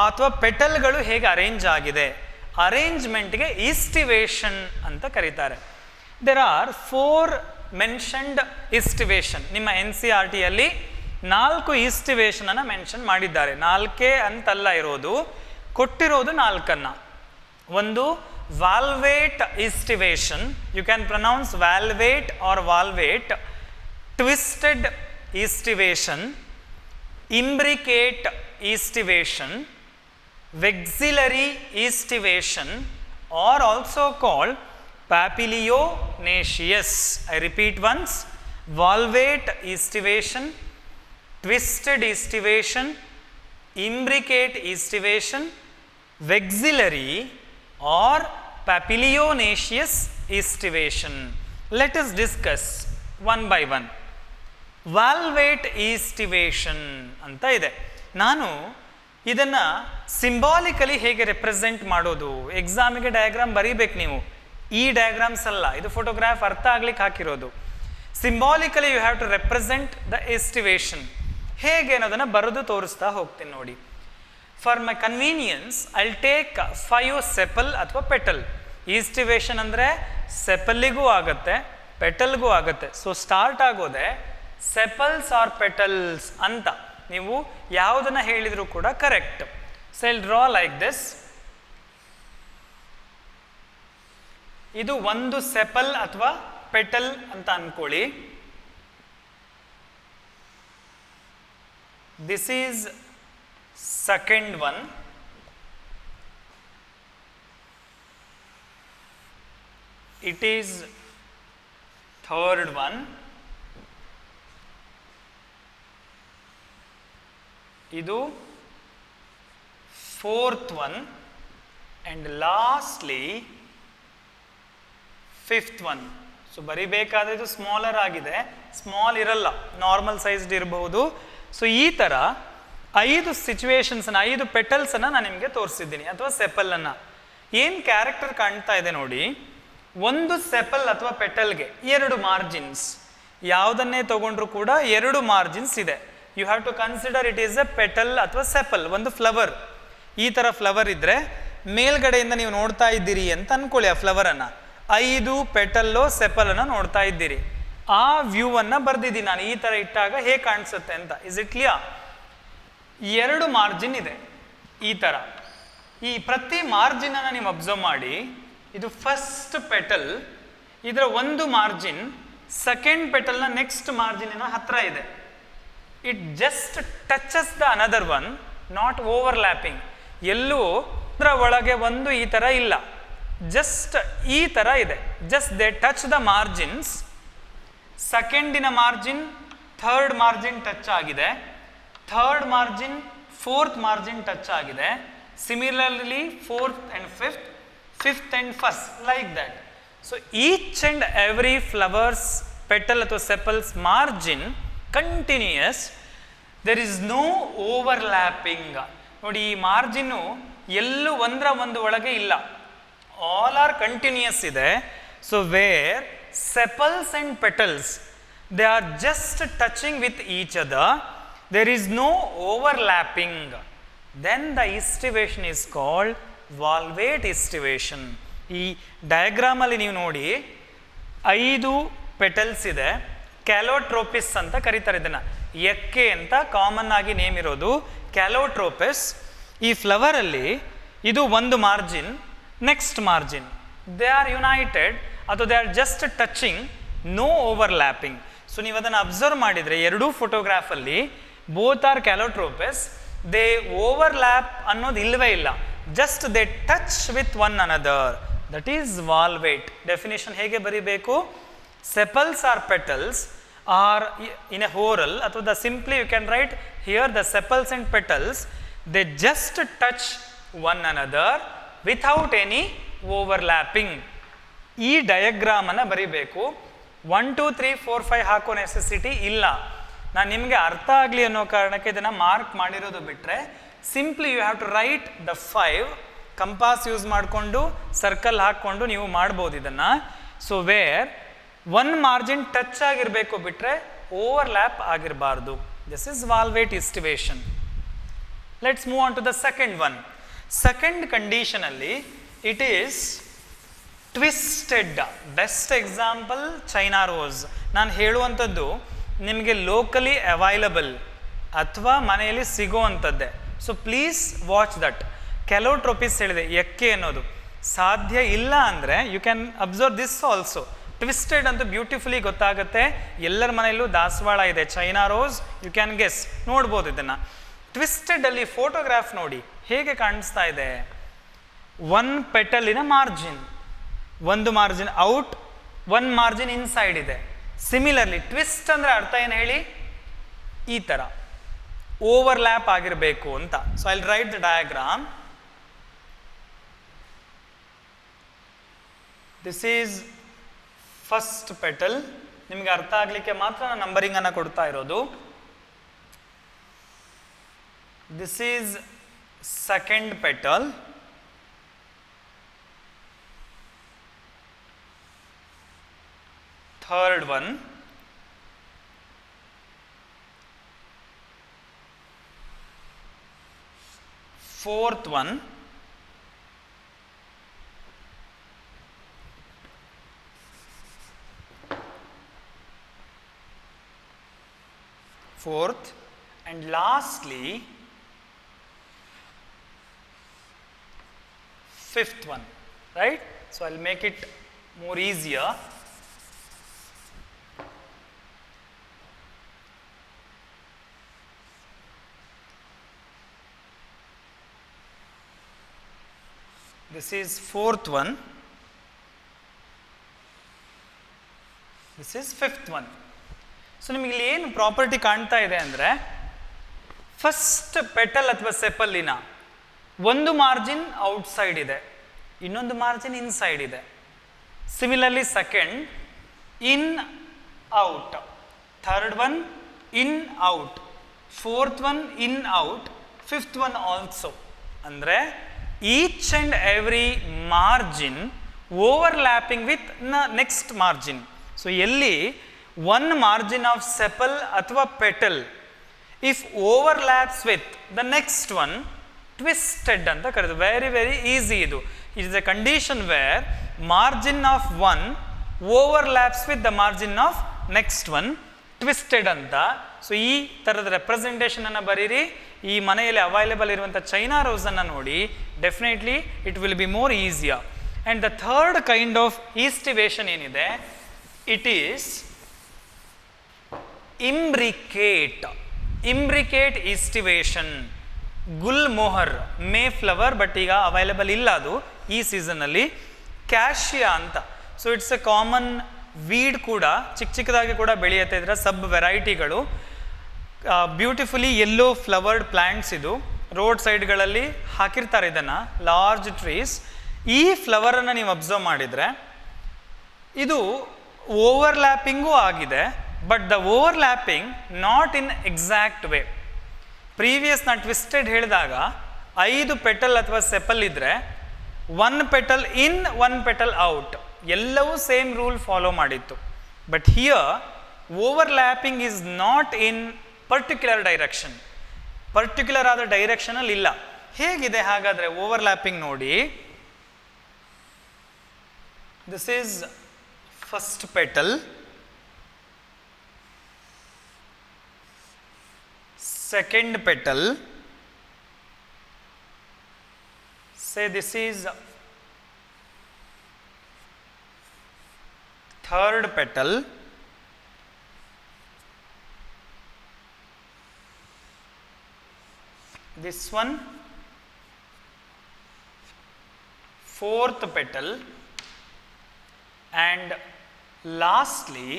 ಅಥವಾ ಪೆಟಲ್ಗಳು ಹೇಗೆ ಅರೇಂಜ್ ಆಗಿದೆ, ಅರೇಂಜ್ಮೆಂಟ್ಗೆ ಈಸ್ಟಿವೇಷನ್ ಅಂತ ಕರೀತಾರೆ. There are 4 mentioned aestivation. ನಿಮ್ಮ NCERTಯಲ್ಲಿ 4 ಈಸ್ಟಿವೇಷನನ್ನು ಮೆನ್ಷನ್ ಮಾಡಿದ್ದಾರೆ. 4 ಅಂತಲ್ಲ ಇರೋದು, ಕೊಟ್ಟಿರೋದು 4. ಒಂದು valvate aestivation, you can pronounce valvate or valvate. Twisted aestivation, imbricate aestivation, vexillary estivation, or also called papilionaceous. I repeat once: valvate estivation, twisted estivation, imbricate estivation, vexillary or papilionaceous estivation. Let us discuss one by one. Valvate estivation ಅಂತ ಇದೆ. ನಾನು ಇದನ್ನು symbolically ಹೇಗೆ represent ಮಾಡೋದು, ಎಕ್ಸಾಮಿಗೆ diagram ಬರೀಬೇಕು ನೀವು. ಈ diagrams ಅಲ್ಲ, ಇದು ಫೋಟೋಗ್ರಾಫ್ ಅರ್ಥ ಆಗ್ಲಿಕ್ಕೆ ಹಾಕಿರೋದು. Symbolically you have to represent the aestivation. ಹೇಗೆ ಅನ್ನೋದನ್ನು ಬರೆದು ತೋರಿಸ್ತಾ ಹೋಗ್ತೀನಿ ನೋಡಿ. For my convenience I will take 5 sepal ಅಥವಾ ಪೆಟಲ್. ಈಸ್ಟಿವೇಷನ್ ಅಂದರೆ ಸೆಪಲ್ಲಿಗೂ ಆಗುತ್ತೆ, ಪೆಟಲ್ಗೂ ಆಗುತ್ತೆ. ಸೊ ಸ್ಟಾರ್ಟ್ ಆಗೋದೆ ಸೆಪಲ್ಸ್ ಆರ್ ಪೆಟಲ್ಸ್ ಅಂತ. ನೀವು ಯಾವುದನ್ನು ಹೇಳಿದರೂ ಕೂಡ correct. So I will draw like this. ಇದು ಒಂದು ಸೆಪಲ್ ಅಥವಾ ಪೆಟಲ್ ಅಂತ ಅನ್ಕೊಳ್ಳಿ. This is second one. It is third one. ಇದು fourth one. And lastly fifth one. So ಬರಿಬೇಕಾದ್ರೆ ಇದು ಸ್ಮಾಲರ್ ಆಗಿದೆ, ಸ್ಮಾಲ್ ಇರಲ್ಲ, ನಾರ್ಮಲ್ ಸೈಜ್ಡ್ ಇರಬಹುದು. ಸೊ ಈ ಥರ 5 ಸಿಚುವೇಶನ್ಸನ್ನು, 5 ಪೆಟಲ್ಸನ್ನು ನಾನು ನಿಮಗೆ ತೋರಿಸಿದ್ದೀನಿ, ಅಥವಾ ಸೆಪಲನ್ನು. ಏನು ಕ್ಯಾರೆಕ್ಟರ್ ಕಾಣ್ತಾ ಇದೆ ನೋಡಿ. ಒಂದು ಸೆಪಲ್ ಅಥವಾ ಪೆಟಲ್ಗೆ 2 ಮಾರ್ಜಿನ್ಸ್. ಯಾವುದನ್ನೇ ತಗೊಂಡ್ರು ಕೂಡ 2 ಮಾರ್ಜಿನ್ಸ್ ಇದೆ. You have to consider it is a petal ಅಥವಾ ಸೆಪಲ್, ಒಂದು ಫ್ಲವರ್. ಈ ಥರ ಫ್ಲವರ್ ಇದ್ದರೆ ಮೇಲ್ಗಡೆಯಿಂದ ನೀವು ನೋಡ್ತಾ ಇದ್ದೀರಿ ಅಂತ ಅಂದ್ಕೊಳ್ಳಿ. ಆ ಫ್ಲವರನ್ನು 5 ಪೆಟಲ್ಲೋ ಸೆಪಲನ್ನು ನೋಡ್ತಾ ಇದ್ದೀರಿ. ಆ ವ್ಯೂವನ್ನು ಬರೆದಿದ್ದೀನಿ ನಾನು. ಈ ಥರ ಇಟ್ಟಾಗ ಹೇಗೆ ಕಾಣಿಸುತ್ತೆ ಅಂತ. Is it clear? 2 ಮಾರ್ಜಿನ್ ಇದೆ ಈ ಥರ. ಈ ಪ್ರತಿ ಮಾರ್ಜಿನನ್ನು ನೀವು ಅಬ್ಸರ್ವ್ ಮಾಡಿ. ಇದು ಫಸ್ಟ್ ಪೆಟಲ್, ಇದರ ಒಂದು ಮಾರ್ಜಿನ್ ಸೆಕೆಂಡ್ ಪೆಟಲ್ನ ನೆಕ್ಸ್ಟ್ ಮಾರ್ಜಿನಿನ ಹತ್ರ ಇದೆ. It just touches the another one, not overlapping. ಎಲ್ಲೂ ಅದರ ಒಳಗೆ ಒಂದು ಈ ಥರ ಇಲ್ಲ, ಜಸ್ಟ್ ಈ ಥರ ಇದೆ. Just they touch the margins. ಸೆಕೆಂಡಿನ ಮಾರ್ಜಿನ್ ಥರ್ಡ್ ಮಾರ್ಜಿನ್ ಟಚ್ ಆಗಿದೆ, third margin fourth margin touch ಆಗಿದೆ. Similarly fourth and fifth, fifth and first, like that. So each and every flowers petal ಅಥವಾ sepals margin continuous. There is no overlapping. ನೋಡಿ, ಈ ಮಾರ್ಜಿನ್ನು ಎಲ್ಲೂ ಒಂದರ ಒಂದು ಒಳಗೆ ಇಲ್ಲ, ಆಲ್ ಆರ್ ಕಂಟಿನ್ಯೂಯಸ್ ಇದೆ. So where sepals and petals they are just touching with each other, there is no overlapping, then the estivation is called valvate estivation. ಈ ಡಯಾಗ್ರಾಮಲ್ಲಿ ನೀವು ನೋಡಿ 5 ಪೆಟಲ್ಸ್ ಇದೆ, ಕ್ಯಾಲೋಟ್ರೋಪಿಸ್ ಅಂತ ಕರೀತಾರೆ ಇದನ್ನು. ಎಕ್ಕೆ ಅಂತ ಕಾಮನ್ ಆಗಿ ನೇಮ್ ಇರೋದು ಕ್ಯಾಲೋಟ್ರೋಪಿಸ್. ಈ ಫ್ಲವರಲ್ಲಿ ಇದು ಒಂದು margin, next margin, they are united ಅಥವಾ they are just touching, no overlapping. So ನೀವು ಅದನ್ನು ಅಬ್ಸರ್ವ್ ಮಾಡಿದರೆ ಎರಡೂ ಫೋಟೋಗ್ರಾಫಲ್ಲಿ both are calotropis, they overlap ಅನ್ನೋದು ಇಲ್ಲವೇ ಇಲ್ಲ, just they touch with one another. That is valvate. Definition ಹೇಗೆ ಬರೀಬೇಕು? Sepals R petals are in a whorl, ಅಥವಾ the simply you can write here the sepals and petals they just touch one another without any overlapping. ಈ ಡಯಾಗ್ರಾಮನ್ನು ಬರೀಬೇಕು. 1 2 3 4 5 ಹಾಕೋ necessity ಇಲ್ಲ. ನಾನು ನಿಮಗೆ ಅರ್ಥ ಆಗಲಿ ಅನ್ನೋ ಕಾರಣಕ್ಕೆ ಇದನ್ನು ಮಾರ್ಕ್ ಮಾಡಿರೋದು ಬಿಟ್ಟರೆ, simply you have to write the 5, compass use ಮಾಡಿಕೊಂಡು ಸರ್ಕಲ್ ಹಾಕ್ಕೊಂಡು ನೀವು ಮಾಡ್ಬೋದು ಇದನ್ನು. So where one margin touch ಆಗಿರಬೇಕು ಬಿಟ್ಟರೆ ಓವರ್ಲ್ಯಾಪ್ ಆಗಿರಬಾರ್ದು. This is valvate aestivation. Let's move on to the second one. Second ಕಂಡೀಷನಲ್ಲಿ it is twisted. Best example China rose. ನಾನು ಹೇಳುವಂಥದ್ದು ನಿಮಗೆ ಲೋಕಲಿ ಅವೈಲಬಲ್ ಅಥವಾ ಮನೆಯಲ್ಲಿ ಸಿಗೋವಂಥದ್ದೇ. So please watch that. Calotropis ಹೇಳಿದೆ, ಎಕ್ಕೆ ಅನ್ನೋದು ಸಾಧ್ಯ ಇಲ್ಲ ಅಂದರೆ you can observe this also. Twisted ಅಂತೂ ಬ್ಯೂಟಿಫುಲಿ ಗೊತ್ತಾಗುತ್ತೆ. ಎಲ್ಲರ ಮನೆಯಲ್ಲೂ ದಾಸವಾಳ ಇದೆ, China rose, you can guess, ನೋಡ್ಬೋದು ಇದನ್ನು. ಟ್ವಿಸ್ಟೆಡಲ್ಲಿ ಫೋಟೋಗ್ರಾಫ್ ನೋಡಿ ಹೇಗೆ ಕಾಣಿಸ್ತಾ ಇದೆ. ಒನ್ ಪೆಟಲಿನ ಮಾರ್ಜಿನ್, ಒಂದು margin out, one margin inside ಇದೆ. ಸಿಮಿಲರ್ಲಿ ಟ್ವಿಸ್ಟ್ ಅಂದರೆ ಅರ್ಥ ಏನು ಹೇಳಿ? ಈ ಥರ ಓವರ್ಲ್ಯಾಪ್ ಆಗಿರಬೇಕು ಅಂತ. So I will write the diagram. This is first petal. ನಿಮಗೆ ಅರ್ಥ ಆಗಲಿಕ್ಕೆ ಮಾತ್ರ ನಾನು ನಂಬರಿಂಗನ್ನು ಕೊಡ್ತಾ ಇರೋದು. This is second petal. Third one, fourth one, fourth, and lastly fifth one, right? So I'll make it more easier. This is fourth one. This is fifth one. So ನಿಮಗೆ ಇಲ್ಲಿ ಏನು ಪ್ರಾಪರ್ಟಿ ಕಾಣ್ತಾ ಇದೆ ಅಂದರೆ, ಫಸ್ಟ್ ಪೆಟಲ್ ಅಥವಾ ಸೆಪಲ್ಲಿನ ಒಂದು margin outside ಇದೆ, ಇನ್ನೊಂದು ಮಾರ್ಜಿನ್ ಇನ್ಸೈಡ್ ಇದೆ. Similarly second in out, third one in out, fourth one in out, fifth one also. ಅಂದರೆ each and every margin overlapping with next margin. So ಎಲ್ಲಿ ಒನ್ ಮಾರ್ಜಿನ್ ಆಫ್ ಸೆಪಲ್ ಅಥವಾ petal if overlaps with the next one, twisted ಅಂತ ಕರೆದು. Very very easy ಇದು. It is a condition where margin of one overlaps with the margin of next one, twisted ಅಂತ. So ಈ ಥರದ ರೆಪ್ರೆಸೆಂಟೇಷನನ್ನು ಬರೀರಿ. ಈ ಮನೆಯಲ್ಲಿ ಅವೈಲೇಬಲ್ ಇರುವಂಥ ಚೈನಾ ರೋಸನ್ನು ನೋಡಿ, definitely it will be more easier. And the third kind of aestivation ಏನಿದೆ, it is imbricate. Imbricate estivation. Gulmohar May flower, but ಈಗ ಅವೈಲೇಬಲ್ ಇಲ್ಲ ಅದು ಈ ಸೀಸನ್ನಲ್ಲಿ. ಕ್ಯಾಶಿಯಾ ಅಂತ, so it's a common weed ಕೂಡ, ಚಿಕ್ಕ ಚಿಕ್ಕದಾಗಿ ಕೂಡ ಬೆಳೆಯುತ್ತೆ. ಇದರ ಸಬ್ ವೆರೈಟಿಗಳು. ಬ್ಯೂಟಿಫುಲಿ ಯೆಲ್ಲೋ ಫ್ಲವರ್ಡ್ ಪ್ಲ್ಯಾಂಟ್ಸ್ ಇದು. ರೋಡ್ ಸೈಡ್ಗಳಲ್ಲಿ ಹಾಕಿರ್ತಾರೆ ಇದನ್ನು, ಲಾರ್ಜ್ ಟ್ರೀಸ್. ಈ ಫ್ಲವರನ್ನು ನೀವು ಅಬ್ಸರ್ವ್ ಮಾಡಿದರೆ ಇದು ಓವರ್ಲ್ಯಾಪಿಂಗೂ ಆಗಿದೆ, but the overlapping not in exact way. Previous ನಾನು ಟ್ವಿಸ್ಟೆಡ್ ಹೇಳಿದಾಗ 5 ಪೆಟಲ್ ಅಥವಾ ಸೆಪಲ್ ಇದ್ದರೆ 1 ಪೆಟಲ್ ಇನ್ 1 ಪೆಟಲ್ ಔಟ್, ಎಲ್ಲವೂ ಸೇಮ್ ರೂಲ್ ಫಾಲೋ ಮಾಡಿತ್ತು. But here overlapping is not in particular direction, particular ಆದ ಡೈರೆಕ್ಷನಲ್ಲಿ ಇಲ್ಲ. ಹೇಗಿದೆ ಹಾಗಾದರೆ ಓವರ್ಲ್ಯಾಪಿಂಗ್ ನೋಡಿ. This is first petal, second petal, say this is third petal, this one fourth petal, and lastly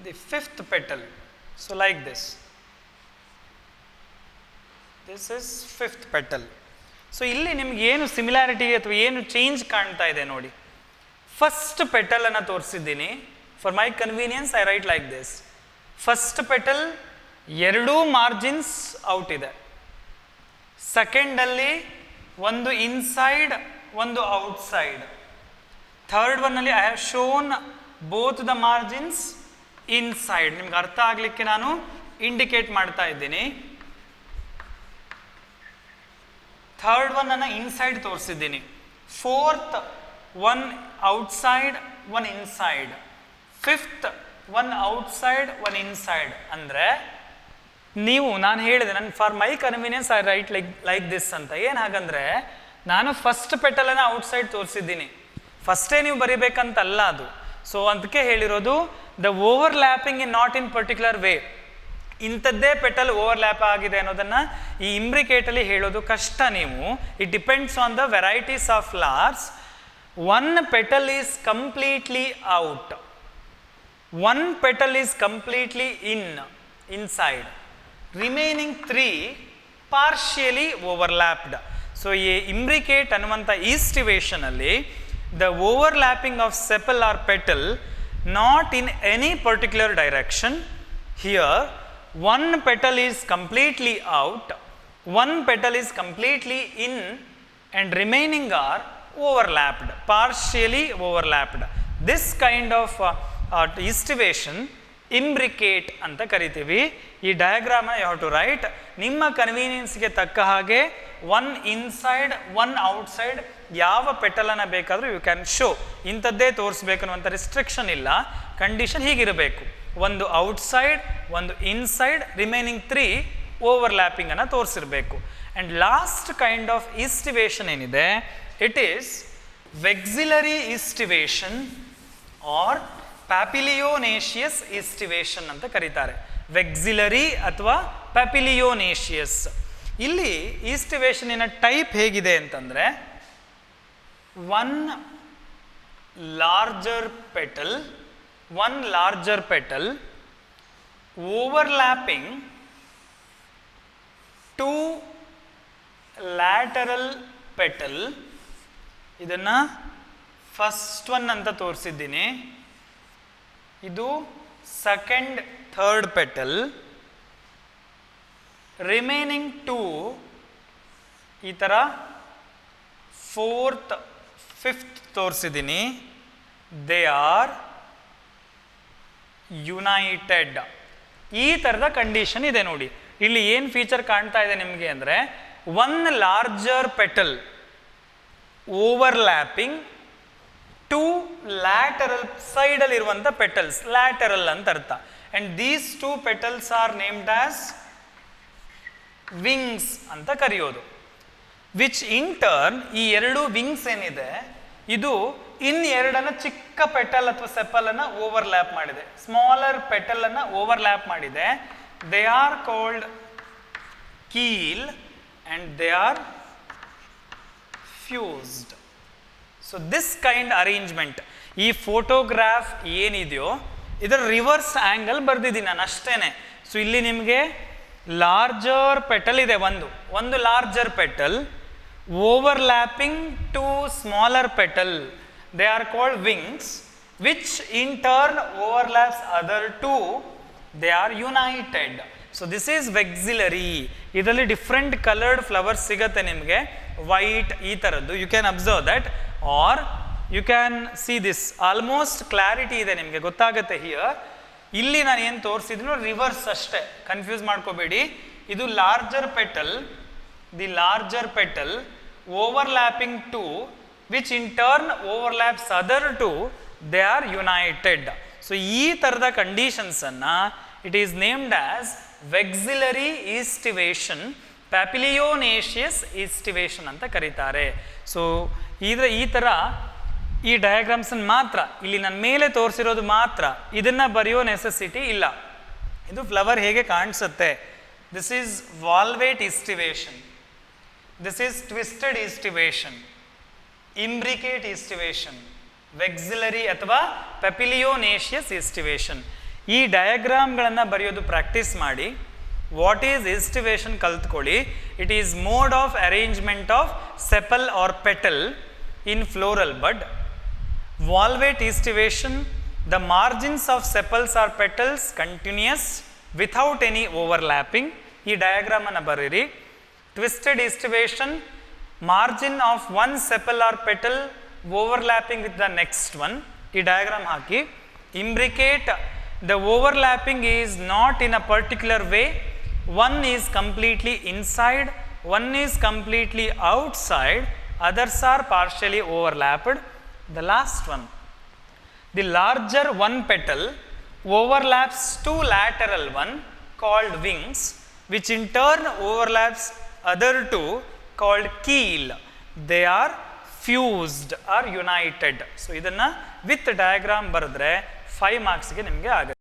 the fifth petal. So like this, this is fifth petal. So ಇಲ್ಲಿ ನಿಮ್ಗೆ ಏನು similarity ಅಥವಾ ಏನು ಚೇಂಜ್ ಕಾಣ್ತಾ ಇದೆ ನೋಡಿ. First ಪೆಟಲನ್ನು ತೋರಿಸಿದ್ದೀನಿ. For my convenience I write like this. First petal ಎರಡೂ ಮಾರ್ಜಿನ್ಸ್ ಔಟ್ ಇದೆ. ಸೆಕೆಂಡಲ್ಲಿ ಒಂದು ಇನ್ಸೈಡ್ ಒಂದು ಔಟ್ಸೈಡ್. ಥರ್ಡ್ ಒನ್ನಲ್ಲಿ I have shown both the margins inside. ನಿಮ್ಗೆ ಅರ್ಥ ಆಗಲಿಕ್ಕೆ ನಾನು ಇಂಡಿಕೇಟ್ ಮಾಡ್ತಾ ಇದ್ದೀನಿ. ಥರ್ಡ್ ಒನ್ ಅನ್ನು ಇನ್ಸೈಡ್ ತೋರಿಸಿದ್ದೀನಿ. Fourth one outside one inside. Fifth one outside one inside. ಅಂದರೆ ನೀವು, ನಾನು ಹೇಳಿದೆ ನನ್ನ for my convenience I write like this ಅಂತ. ಏನು ಹಾಗಂದರೆ ನಾನು ಫಸ್ಟ್ ಪೆಟಲನ್ನು ಔಟ್ಸೈಡ್ ತೋರಿಸಿದ್ದೀನಿ. ಫಸ್ಟೇ ನೀವು ಬರಿಬೇಕಂತಲ್ಲ ಅದು. ಸೊ ಅದಕ್ಕೆ ಹೇಳಿರೋದು the overlapping in not in particular way. ಇಂಥದ್ದೇ ಪೆಟಲ್ ಓವರ್ಲ್ಯಾಪ್ ಆಗಿದೆ ಅನ್ನೋದನ್ನು ಈ ಇಂಬ್ರಿಕೇಟಲ್ಲಿ ಹೇಳೋದು ಕಷ್ಟ ನೀವು. It depends on the varieties of flowers. One petal is completely out, one petal is completely inside, remaining 3 partially ಓವರ್ಲ್ಯಾಪ್ಡ್. So ಈ ಇಂಬ್ರಿಕೇಟ್ ಅನ್ನುವಂಥ ಈಸ್ಟಿವೇಷನಲ್ಲಿ the overlapping of sepal or petal not in any particular direction. Here one petal is completely out, one petal is completely in, and remaining are overlapped, partially overlapped. This kind of estivation ಇಂಬ್ರಿಕೇಟ್ ಅಂತ ಕರಿತೀವಿ. ಈ ಡಯಾಗ್ರಾಮ you have to right ನಿಮ್ಮ ಕನ್ವೀನಿಯನ್ಸ್ಗೆ ತಕ್ಕ ಹಾಗೆ. One inside one outside, ಯಾವ ಪೆಟಲನ್ನು ಬೇಕಾದರೂ you can show. ಇಂಥದ್ದೇ ತೋರಿಸ್ಬೇಕು ಅನ್ನುವಂಥ ರಿಸ್ಟ್ರಿಕ್ಷನ್ ಇಲ್ಲ. ಕಂಡೀಷನ್ ಹೀಗಿರಬೇಕು, ಒಂದು ಔಟ್ಸೈಡ್ ಒಂದು ಇನ್ಸೈಡ್, ರಿಮೈನಿಂಗ್ 3 ಓವರ್ಲ್ಯಾಪಿಂಗನ್ನು ತೋರಿಸಿರಬೇಕು. And last kind of aestivation ಏನಿದೆ, it is vexillary aestivation or papilionaceous aestivation ಅಂತ ಕರೀತಾರೆ. ವೆಕ್ಸಿಲರಿ ಅಥವಾ ಪ್ಯಾಪಿಲಿಯೋನೇಷಿಯಸ್. ಇಲ್ಲಿ ಈಸ್ಟಿವೇಷನಿನ ಟೈಪ್ ಹೇಗಿದೆ ಅಂತಂದರೆ, one larger petal overlapping 2 lateral petal. ಇದನ್ನು ಫಸ್ಟ್ ಒನ್ ಅಂತ ತೋರಿಸಿದ್ದೀನಿ. ಇದು ಸೆಕೆಂಡ್ ಥರ್ಡ್ ಪೆಟಲ್. ರಿಮೈನಿಂಗ್ 2 ಈ ಥರ ಫೋರ್ತ್ ಫಿಫ್ತ್ ತೋರಿಸಿದ್ದೀನಿ. They are United. ಈ ಥರದ ಕಂಡೀಷನ್ ಇದೆ ನೋಡಿ. ಇಲ್ಲಿ ಏನು ಫೀಚರ್ ಕಾಣ್ತಾ ಇದೆ ನಿಮಗೆ ಅಂದರೆ, one larger petal overlapping 2 lateral ಸೈಡಲ್ಲಿ ಇರುವಂಥ ಪೆಟಲ್ಸ್, ಲ್ಯಾಟರಲ್ ಅಂತ ಅರ್ಥ. And these 2 petals are named as wings ಅಂತ ಕರೆಯೋದು. ವಿಚ್ ಇನ್ ಟರ್ನ್ ಈ ಎರಡು ವಿಂಗ್ಸ್ ಏನಿದೆ ಇದು ಎರಡನ್ನ ಚಿಕ್ಕ ಪೆಟಲ್ ಅಥವಾ ಸೆಪಲ್ ಅನ್ನ ಓವರ್ಲ್ಯಾಪ್ ಮಾಡಿದೆ, ಸ್ಮಾಲರ್ ಪೆಟಲ್ ಅನ್ನ ಓವರ್ಲ್ಯಾಪ್ ಮಾಡಿದೆ. They are called keel and they are fused. So this kind arrangement, ಈ ಫೋಟೋಗ್ರಾಫ್ ಏನಿದೆಯೋ ಇದರ ರಿವರ್ಸ್ ಆಂಗಲ್ ಬರ್ದಿದ್ದೀನಿ ನಾನು ಅಷ್ಟೇನೆ. ಸೊ ಇಲ್ಲಿ ನಿಮಗೆ ಲಾರ್ಜರ್ ಪೆಟಲ್ ಇದೆ, ಒಂದು larger petal overlapping two smaller petal, they are called wings, which in turn overlaps other two, they are united. So this is vexillary. ಇದರಲ್ಲಿ ಡಿಫ್ರೆಂಟ್ ಕಲರ್ಡ್ ಫ್ಲವರ್ಸ್ ಸಿಗತ್ತೆ ನಿಮಗೆ, white ಈ ಥರದ್ದು. You can observe that, or you can see this. Almost clarity ಇದೆ ನಿಮಗೆ, ಗೊತ್ತಾಗುತ್ತೆ here. ಇಲ್ಲಿ ನಾನು ಏನು ತೋರಿಸಿದ್ನೋ ರಿವರ್ಸ್ ಅಷ್ಟೇ, ಕನ್ಫ್ಯೂಸ್ ಮಾಡ್ಕೋಬೇಡಿ. ಇದು larger petal, the larger petal overlapping two, which in turn overlaps other two, they are united. So ಈ ತರದ ಕಂಡೀಷನ್ಸ್ ಅನ್ನ it is named as vexillary aestivation, papilionaceous aestivation ಅಂತ ಕರೀತಾರೆ. ಸೊ ಈ ತರ ಈ ಡಯಾಗ್ರಾಮ್ಸ್ ಮಾತ್ರ ಇಲ್ಲಿ ನನ್ನ ಮೇಲೆ ತೋರಿಸಿರೋದು ಮಾತ್ರ, ಇದನ್ನ ಬರೆಯೋ ನೆಸೆಸಿಟಿ ಇಲ್ಲ. ಇದು ಫ್ಲವರ್ ಹೇಗೆ ಕಾಣಿಸುತ್ತೆ. This is valvate aestivation, this is twisted aestivation, imbricate aestivation, vexillary ಅಥವಾ papilionaceous aestivation. ಈ ಡಯಾಗ್ರಾಮ್ಗಳನ್ನು ಬರೆಯೋದು ಪ್ರಾಕ್ಟೀಸ್ ಮಾಡಿ. ವಾಟ್ ಈಸ್ ಎಸ್ಟಿವೇಷನ್ ಕಲ್ತ್ಕೊಳ್ಳಿ. It is mode of arrangement of sepal or petal in floral bud. Valvate aestivation, the margins of sepals R petals continues without any overlapping. ಈ ಡಯಾಗ್ರಾಮನ್ನು ಬರೀರಿ. Twisted aestivation, margin of one sepal or petal overlapping with the next one. ಈ diagram hockey. Imbricate, the overlapping is not in a particular way. One is completely inside, one is completely outside, others are partially overlapped. The last one, the larger one petal overlaps two lateral one called wings, which in turn overlaps other two called keel. They are fused or united. So ಇದನ್ನ with diagram ಬರೆದ್ರೆ 5 ಮಾರ್ಕ್ಸ್ಗೆ ನಿಮಗೆ ಆಗುತ್ತೆ.